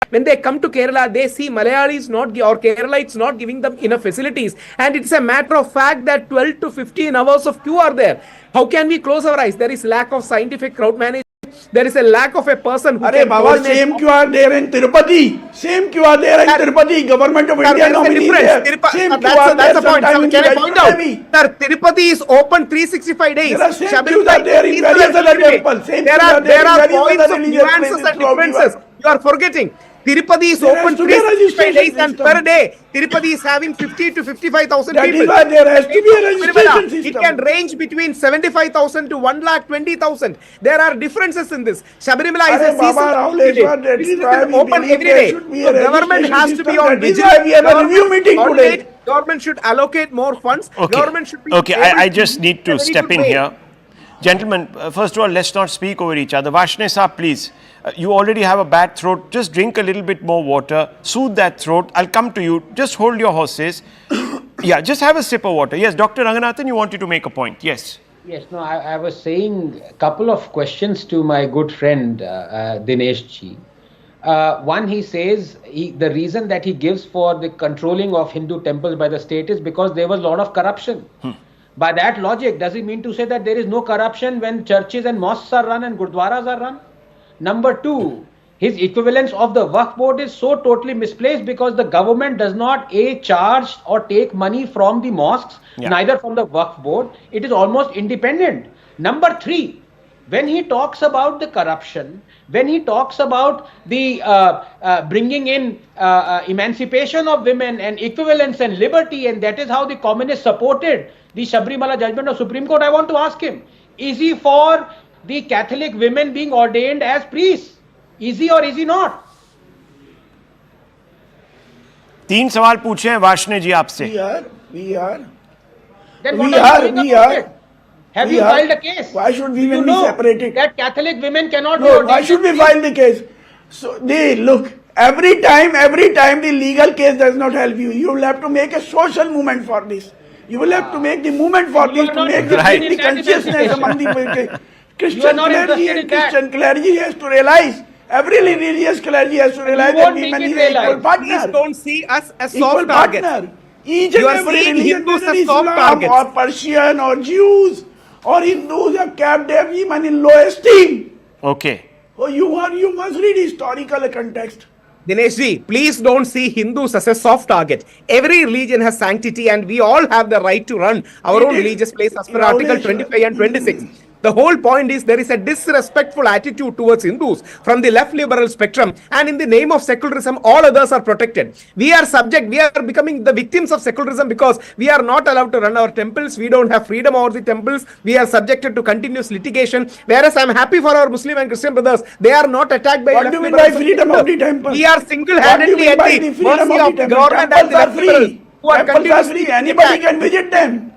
When they come to Kerala, they see Malayalis or Keralites not giving them enough facilities. And it's a matter of fact that 12 to 15 hours of queue are there. How can we close our eyes? There is lack of scientific crowd management. There is a lack of a person who can Baba, same queue are there in Tirupati. Same queue are there in Tirupati. Government of India nominee there. Same queue are there. That's the point. Can I point out? Sir, Tirupati is open 365 days. There are same queues are there in various other temples. There are points of nuances and differences. You are forgetting. Tirupati is open 365 days and per day Tirupati is having 50 to 55,000 people. That is why there has to be a registration system. It can range between 75,000 to 1,20,000. There are differences in this. Shabarimala is a season open every day. So government has to be on vigilant. We have a review meeting today. Government should allocate more funds. Okay. Government should be I just need to step in here. Gentlemen, first of all, let's not speak over each other. Varshney Saab, please. You already have a bad throat. Just drink a little bit more water. Soothe that throat. I'll come to you. Just hold your horses. Yeah, just have a sip of water. Yes, Dr. Ranganathan, you wanted to make a point. Yes. Yes, no, I was saying a couple of questions to my good friend Dinesh ji. One, he says the reason that he gives for the controlling of Hindu temples by the state is because there was a lot of corruption. By that logic, does it mean to say that there is no corruption when churches and mosques are run and gurdwaras are run? Number two, his equivalence of the Waqf board is so totally misplaced because the government does not charge or take money from the mosques, neither from the Waqf board. It is almost independent. Number three, when he talks about the corruption, when he talks about the bringing in emancipation of women and equivalence and liberty, and that is how the communists supported the Sabarimala judgment of Supreme Court, I want to ask him, is he for the Catholic women being ordained as priests? Is he or is he not? तीन सवाल पूछे हैं वार्ष्णेय जी आपसे. We are. Then we are. Have we you are. filed a case? Why should we be separated? That Catholic women cannot be No, ordained. why should we file the case? So look, every time the legal case does not help you. You will have to make a social movement for this. You will have to make the movement for this to make the consciousness among the Christian clergy and Christian clergy has to realize. Every religious clergy has to realize that women is an equal partner. Please don't see us as Equal soft targets. partner. Each and every religion, Hindus whether as soft Islam targets. or Persian or Jews or Hindus have kept their women in low esteem. Okay. Oh, you must read historical context. Dinesh ji, please don't see Hindus as a soft target. Every religion has sanctity and we all have the right to run our own religious place as per Article 25 and 26. The whole point is there is a disrespectful attitude towards Hindus from the left liberal spectrum, and in the name of secularism, all others are protected. We are becoming the victims of secularism because we are not allowed to run our temples. We don't have freedom over the temples. We are subjected to continuous litigation. Whereas I am happy for our Muslim and Christian brothers. They are not attacked by What do you mean by freedom of the temple? We are single-handedly at the mercy of the government and the left liberals who are continuously. Anybody can visit them.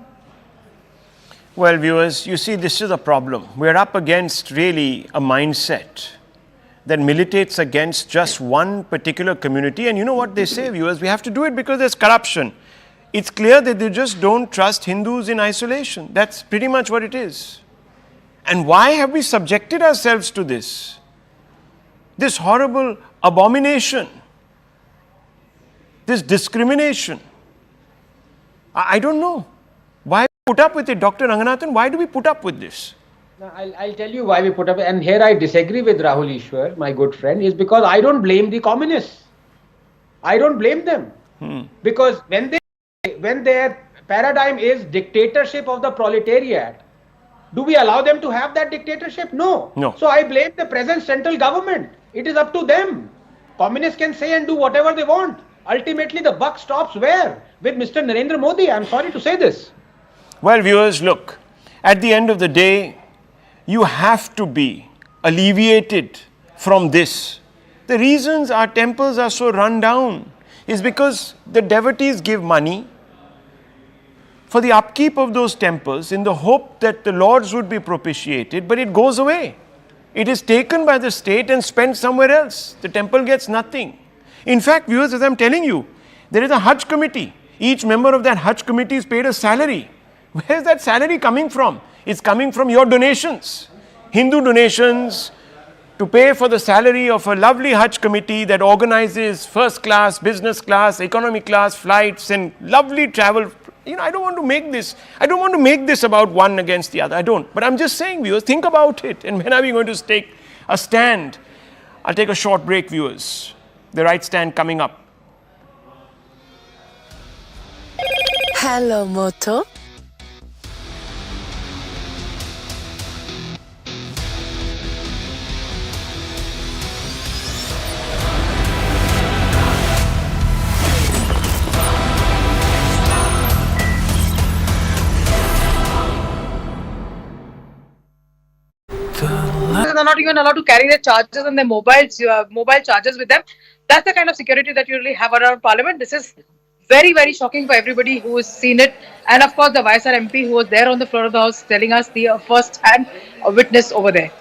Well, viewers, you see, this is a problem. We're up against really a mindset that militates against just one particular community. And you know what they say, viewers? We have to do it because there's corruption. It's clear that they just don't trust Hindus in isolation. That's pretty much what it is. And why have we subjected ourselves to this? This horrible abomination. This discrimination. I don't know. Why put up with it, Dr. Ranganathan? Why do we put up with this? No, I'll tell you why we put up, and here I disagree with Rahul Ishwar, my good friend, is because I don't blame the communists. I don't blame them. Because when their paradigm is dictatorship of the proletariat. Do we allow them to have that dictatorship? No. No. So I blame the present central government. It is up to them. Communists can say and do whatever they want. Ultimately, the buck stops where? With Mr. Narendra Modi. I'm sorry to say this. Well, viewers, look, at the end of the day, you have to be alleviated from this. The reasons our temples are so run down is because the devotees give money for the upkeep of those temples in the hope that the lords would be propitiated, but it goes away. It is taken by the state and spent somewhere else. The temple gets nothing. In fact, viewers, as I'm telling you, there is a Hajj committee. Each member of that Hajj committee is paid a salary. Where is that salary coming from? It's coming from your donations. Hindu donations to pay for the salary of a lovely Hajj committee that organizes first class, business class, economy class flights and lovely travel. I don't want to make this about one against the other. I don't. But I'm just saying, viewers, think about it. And when are we going to take a stand? I'll take a short break, viewers. The right stand coming up. Hello, Moto. They're not even allowed to carry their chargers and their mobile chargers with them. That's the kind of security that you really have around Parliament. This is very, very shocking for everybody who has seen it. And of course, the YSR MP who was there on the floor of the House telling us the first-hand witness over there.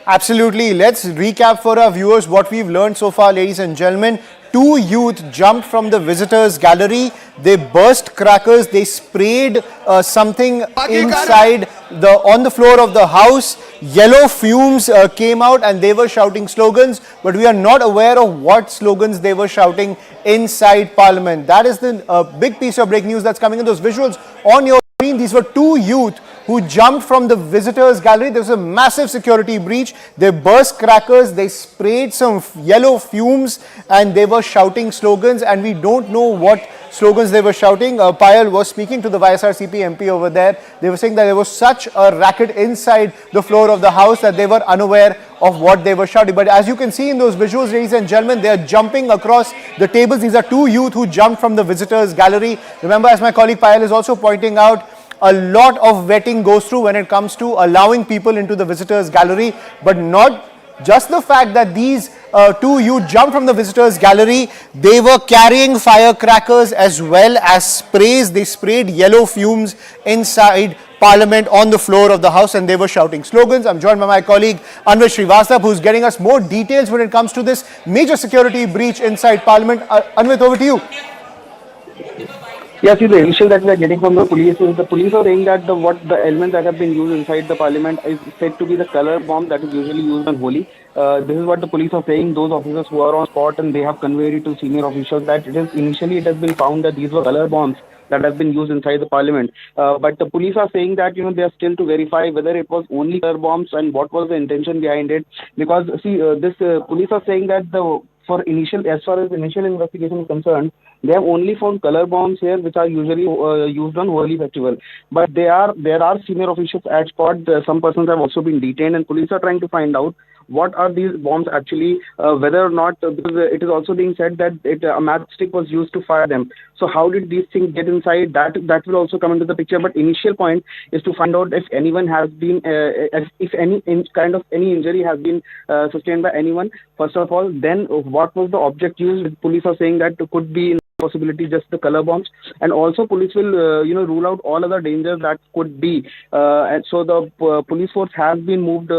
Absolutely. Let's recap for our viewers what we've learned so far, ladies and gentlemen. Two youth jumped from the visitors gallery. They burst crackers. They sprayed something inside on the floor of the house. Yellow fumes came out and they were shouting slogans, but we are not aware of what slogans they were shouting inside Parliament. That is the big piece of breaking news that's coming in. Those visuals on your screen, these were two youth who jumped from the visitors gallery. There was a massive security breach. They burst crackers, they sprayed some yellow fumes and they were shouting slogans, and we don't know what slogans they were shouting. Payal was speaking to the YSRCP MP over there. They were saying that there was such a racket inside the floor of the house that they were unaware of what they were shouting. But as you can see in those visuals, ladies and gentlemen, they are jumping across the tables. These are two youth who jumped from the visitors gallery. Remember, as my colleague Payal is also pointing out, a lot of vetting goes through when it comes to allowing people into the visitors gallery, but not just the fact that these two youth jumped from the visitors gallery, they were carrying firecrackers as well as sprays. They sprayed yellow fumes inside Parliament on the floor of the House and they were shouting slogans. I'm joined by my colleague Anwar Srivastava, who's getting us more details when it comes to this major security breach inside Parliament. Anwar, over to you. Yes, the initial that we are getting from the police is the police are saying that the elements that have been used inside the Parliament is said to be the color bomb that is usually used on Holi. This is what the police are saying. Those officers who are on spot and they have conveyed it to senior officials that it has been found that these were color bombs that have been used inside the Parliament. But the police are saying that they are still to verify whether it was only color bombs and what was the intention behind it. Because police are saying that as far as initial investigation is concerned, they have only found color bombs here, which are usually used on Holi festival. But there are senior officials at spot. Some persons have also been detained, and police are trying to find out what are these bombs actually, whether or not, because it is also being said that a matchstick was used to fire them. So how did these things get inside? That will also come into the picture. But initial point is to find out if anyone has been, if any injury has been sustained by anyone. First of all, then what was the object used? Police are saying that could be possibility just the color bombs, and also police will rule out all other dangers that could be. And so the police force has been moved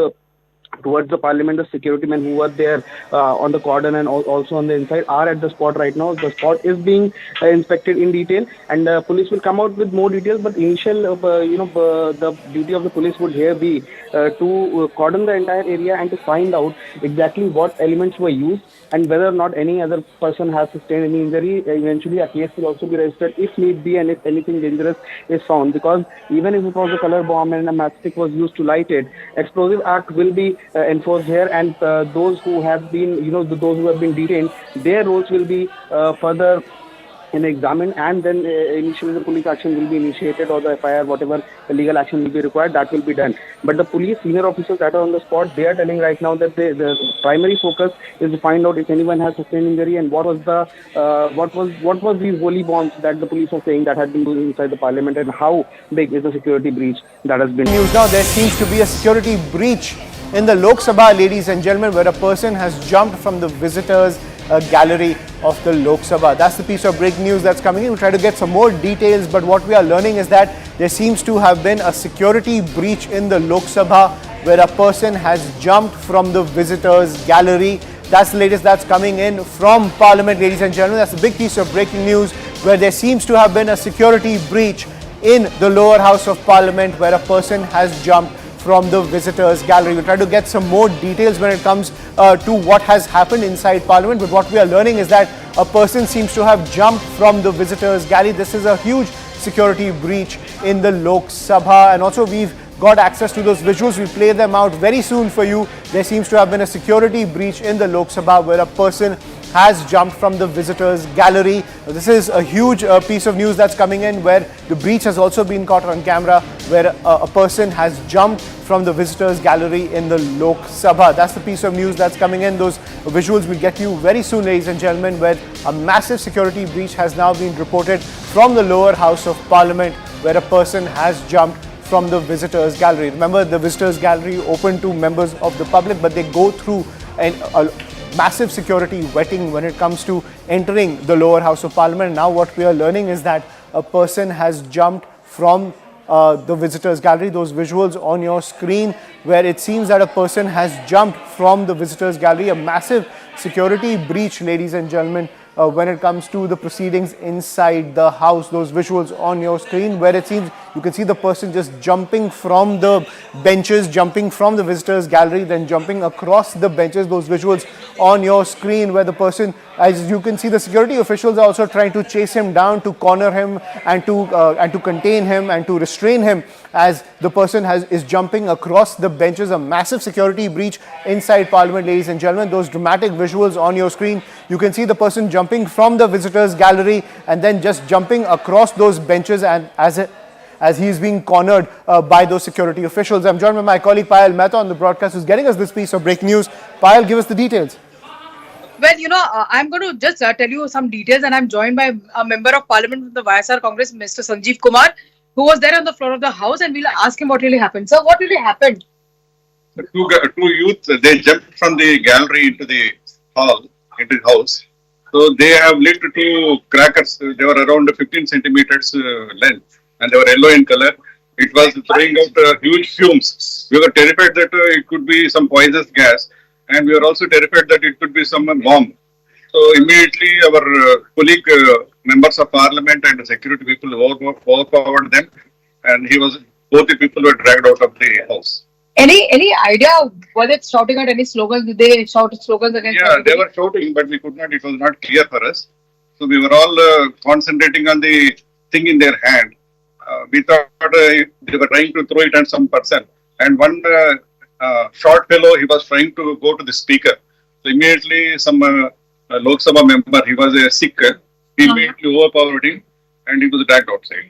towards the Parliament. The security men who were there on the cordon and also on the inside are at the spot right now. The spot is being inspected in detail, and police will come out with more details. But initial, the duty of the police would here be to cordon the entire area and to find out exactly what elements were used and whether or not any other person has sustained any injury. Eventually, a case will also be registered if need be, and if anything dangerous is found. Because even if it was a color bomb and a matchstick was used to light it, Explosive Act will be enforced here, and those who have been, those who have been detained, their roles will be further examined, and then initially the police action will be initiated, or the FIR, whatever legal action will be required, that will be done. But the police senior officers that are on the spot, they are telling right now that the primary focus is to find out if anyone has sustained injury, and what was these holy bombs that the police are saying that had been used inside the parliament, and how big is the security breach that has been. News now, there seems to be a security breach in the Lok Sabha, ladies and gentlemen, where a person has jumped from the visitors gallery of the Lok Sabha. That's the piece of breaking news that's coming in. We'll try to get some more details, but what we are learning is that there seems to have been a security breach in the Lok Sabha where a person has jumped from the visitors gallery. That's the latest that's coming in from Parliament, ladies and gentlemen. That's a big piece of breaking news where there seems to have been a security breach in the lower house of Parliament where a person has jumped from the visitors gallery. We'll try to get some more details when it comes to what has happened inside Parliament, but what we are learning is that a person seems to have jumped from the visitors gallery. This is a huge security breach in the Lok Sabha, and also we've got access to those visuals. We'll play them out very soon for you. There seems to have been a security breach in the Lok Sabha where a person has jumped from the visitors gallery. This is a huge piece of news that's coming in where the breach has also been caught on camera where a person has jumped from the visitors gallery in the Lok Sabha. That's the piece of news that's coming in. Those visuals will get you very soon, ladies and gentlemen, where a massive security breach has now been reported from the lower house of Parliament where a person has jumped from the visitors gallery. Remember, the visitors gallery open to members of the public, but they go through a massive security vetting when it comes to entering the lower house of Parliament. Now what we are learning is that a person has jumped from the visitors gallery. Those visuals on your screen where it seems that a person has jumped from the visitors gallery. A massive security breach, ladies and gentlemen, when it comes to the proceedings inside the house. Those visuals on your screen where it seems you can see the person just jumping from the benches, jumping from the visitors gallery, then jumping across the benches. Those visuals on your screen where the person, as you can see, the security officials are also trying to chase him down, to corner him and to contain him and to restrain him as the person is jumping across the benches. A massive security breach inside Parliament, ladies and gentlemen. Those dramatic visuals on your screen, you can see the person jumping from the visitors gallery and then just jumping across those benches, and as he is being cornered by those security officials. I'm joined by my colleague Payal Mehta on the broadcast, who's getting us this piece of breaking news. Payal, give us the details. Well, I'm going to just tell you some details, and I'm joined by a member of Parliament from the YSR Congress, Mr. Sanjeev Kumar, who was there on the floor of the House, and we'll ask him what really happened. So, what really happened? The two youths, they jumped from the gallery into the hall, into the house. So they have lit two crackers. They were around 15 centimeters length, and they were yellow in color. It was throwing out huge fumes. We were terrified that it could be some poisonous gas, and we were also terrified that it could be some bomb. So immediately our colleague members of Parliament and the security people overpowered them, and both the people were dragged out of the house. Any idea whether it's shouting out any slogans? Did they shout slogans against? Yeah, they were shouting, but we could not. It was not clear for us. So we were all concentrating on the thing in their hand. We thought they were trying to throw it at some person, and one short fellow, he was trying to go to the speaker. So immediately some Lok Sabha member, he was a Sikh, he immediately overpowered him and he was dragged outside.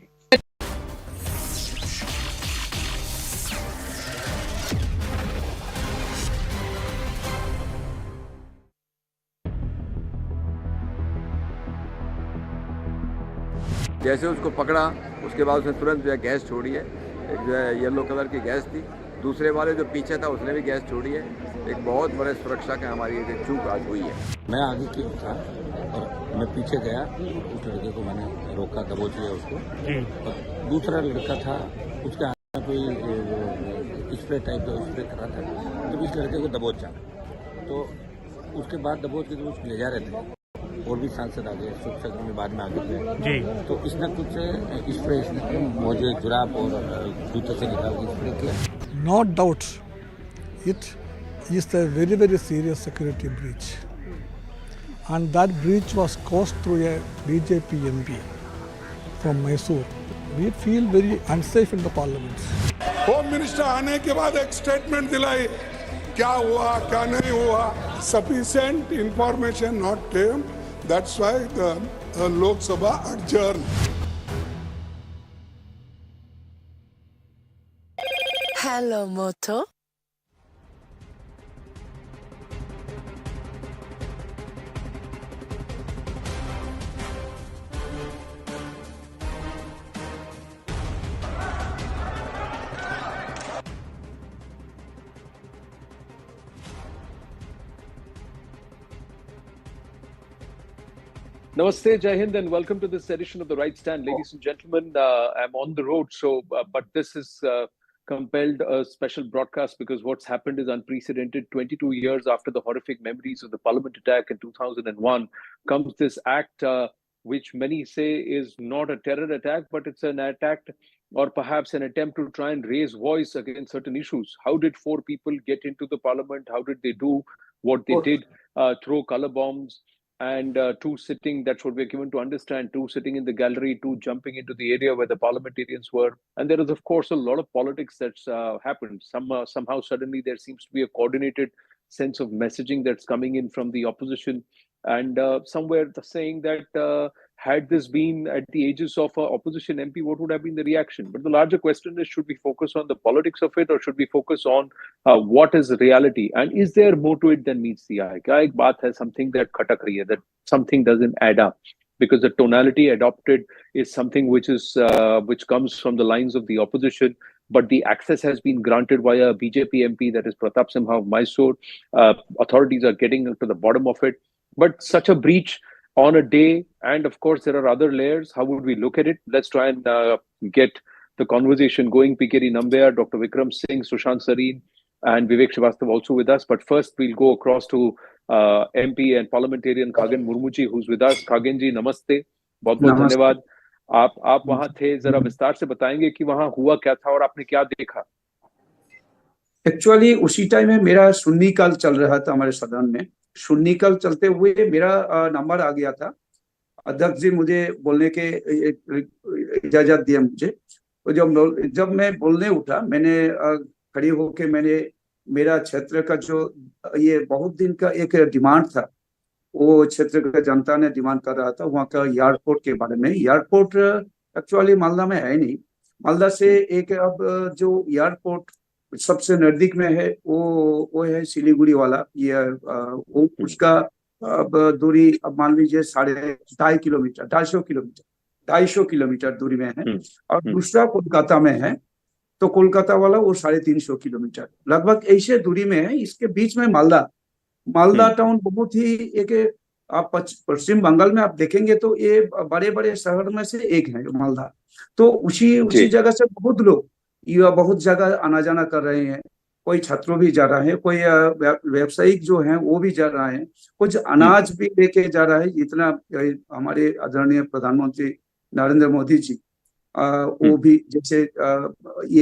जैसे उसको पकड़ा उसके बाद उसने तुरंत जो है gas छोड़ी है, एक जो है येलो कलर की गैस थी, दूसरे वाले जो पीछे था उसने भी गैस छोड़ी है। एक बहुत बड़े सुरक्षा का हमारी एक चूक आज हुई है। मैं आगे की था और मैं पीछे गया, उस लड़के को मैंने रोका, दबोच लिया उसको, और दूसरा लड़का था उसके हाथ में कोई स्प्रे टाइप का स्प्रे कर रहा था, तो इस लड़के को दबोचा, तो उसके बाद दबोच के उसको ले जा रहे थे और भी सांसद आ गए, शिक्षक में बाद में आ गए, तो इसने कुछ स्प्रे मुझे जुराब और जूते से निकाल के स्प्रे किया। No doubt, it is a very, very serious security breach. And that breach was caused through a BJP MP from Mysore. We feel very unsafe in the parliament. Home minister आने के बाद एक statement दिलाई, क्या हुआ क्या नहीं हुआ, sufficient information not came. That's why the Lok Sabha adjourned. Hello, Moto. Namaste, Jai Hind, and welcome to this edition of The Right Stand. Ladies and gentlemen, I'm on the road, but this is compelled a special broadcast because what's happened is unprecedented. 22 years after the horrific memories of the Parliament attack in 2001 comes this act, which many say is not a terror attack, but it's an attack or perhaps an attempt to try and raise voice against certain issues. How did 4 people get into the Parliament? How did they do what they did? Throw color bombs. And 2 sitting, that's what we're given to understand, 2 sitting in the gallery, 2 jumping into the area where the parliamentarians were. And there is, of course, a lot of politics that's happened. Somehow, suddenly, there seems to be a coordinated sense of messaging that's coming in from the opposition. And somewhere saying that had this been at the ages of an opposition MP, what would have been the reaction? But the larger question is, should we focus on the politics of it or should we focus on what is reality? And is there more to it than meets the eye? Kya ek baat hai, something that khatak rahi hai, that something doesn't add up? Because the tonality adopted is something which comes from the lines of the opposition, but the access has been granted via a BJP MP, that is Pratap Simha of Mysore. Authorities are getting to the bottom of it. But such a breach on a day, and of course there are other layers. How would we look at it? Let's try and get the conversation going. PKD Nambiar, Dr. Vikram Singh, Sushant Sareen, and Vivek Srivastava also with us. But first we'll go across to MP and parliamentarian Khagen Murmuji, who's with us. Khagen ji, namaste. बहुत बहुत धन्यवाद. आप वहां थे, जरा विस्तार से बताएंगे कि वहां हुआ क्या था और आपने क्या देखा? एक्चुअली उसी टाइम में मेरा शून्यकाल चल रहा था हमारे सदन में. शून्यकाल चलते हुए मेरा नंबर आ गया था. अध्यक्ष जी मुझे बोलने के इजाजत दिया मुझे. तो जब मैं बोलने उठा, मैंने खड़ी होके मैंने मेरा क्षेत्र का जो ये बहुत दिन का एक डिमांड था, वो क्षेत्र का जनता ने डिमांड कर रहा था वहाँ का एयरपोर्ट के बारे में. एयरपोर्ट एक्चुअली मालदा में है नहीं. मालदा से एक अब जो एयरपोर्ट सबसे नजदीक में है वो है सिलीगुड़ी वाला. ये उसका अब दूरी अब मान लीजिए 2.5 किलोमीटर 250 किलोमीटर दूरी में है. और दूसरा कोलकाता में है, तो कोलकाता वाला वो 350 किलोमीटर लगभग ऐसे दूरी में है. इसके बीच में मालदा टाउन बहुत ही एक, आप पश्चिम बंगाल में आप देखेंगे तो ये बड़े बड़े शहर में से एक है मालदा. तो उसी जगह से बहुत लोग बहुत जगह आना जाना कर रहे हैं. कोई छात्रों भी जा रहे हैं, कोई व्यावसायिक जो हैं वो भी जा रहे हैं, कुछ अनाज भी लेके जा रहा है. इतना हमारे आदरणीय प्रधानमंत्री नरेंद्र मोदी जी वो भी जैसे ये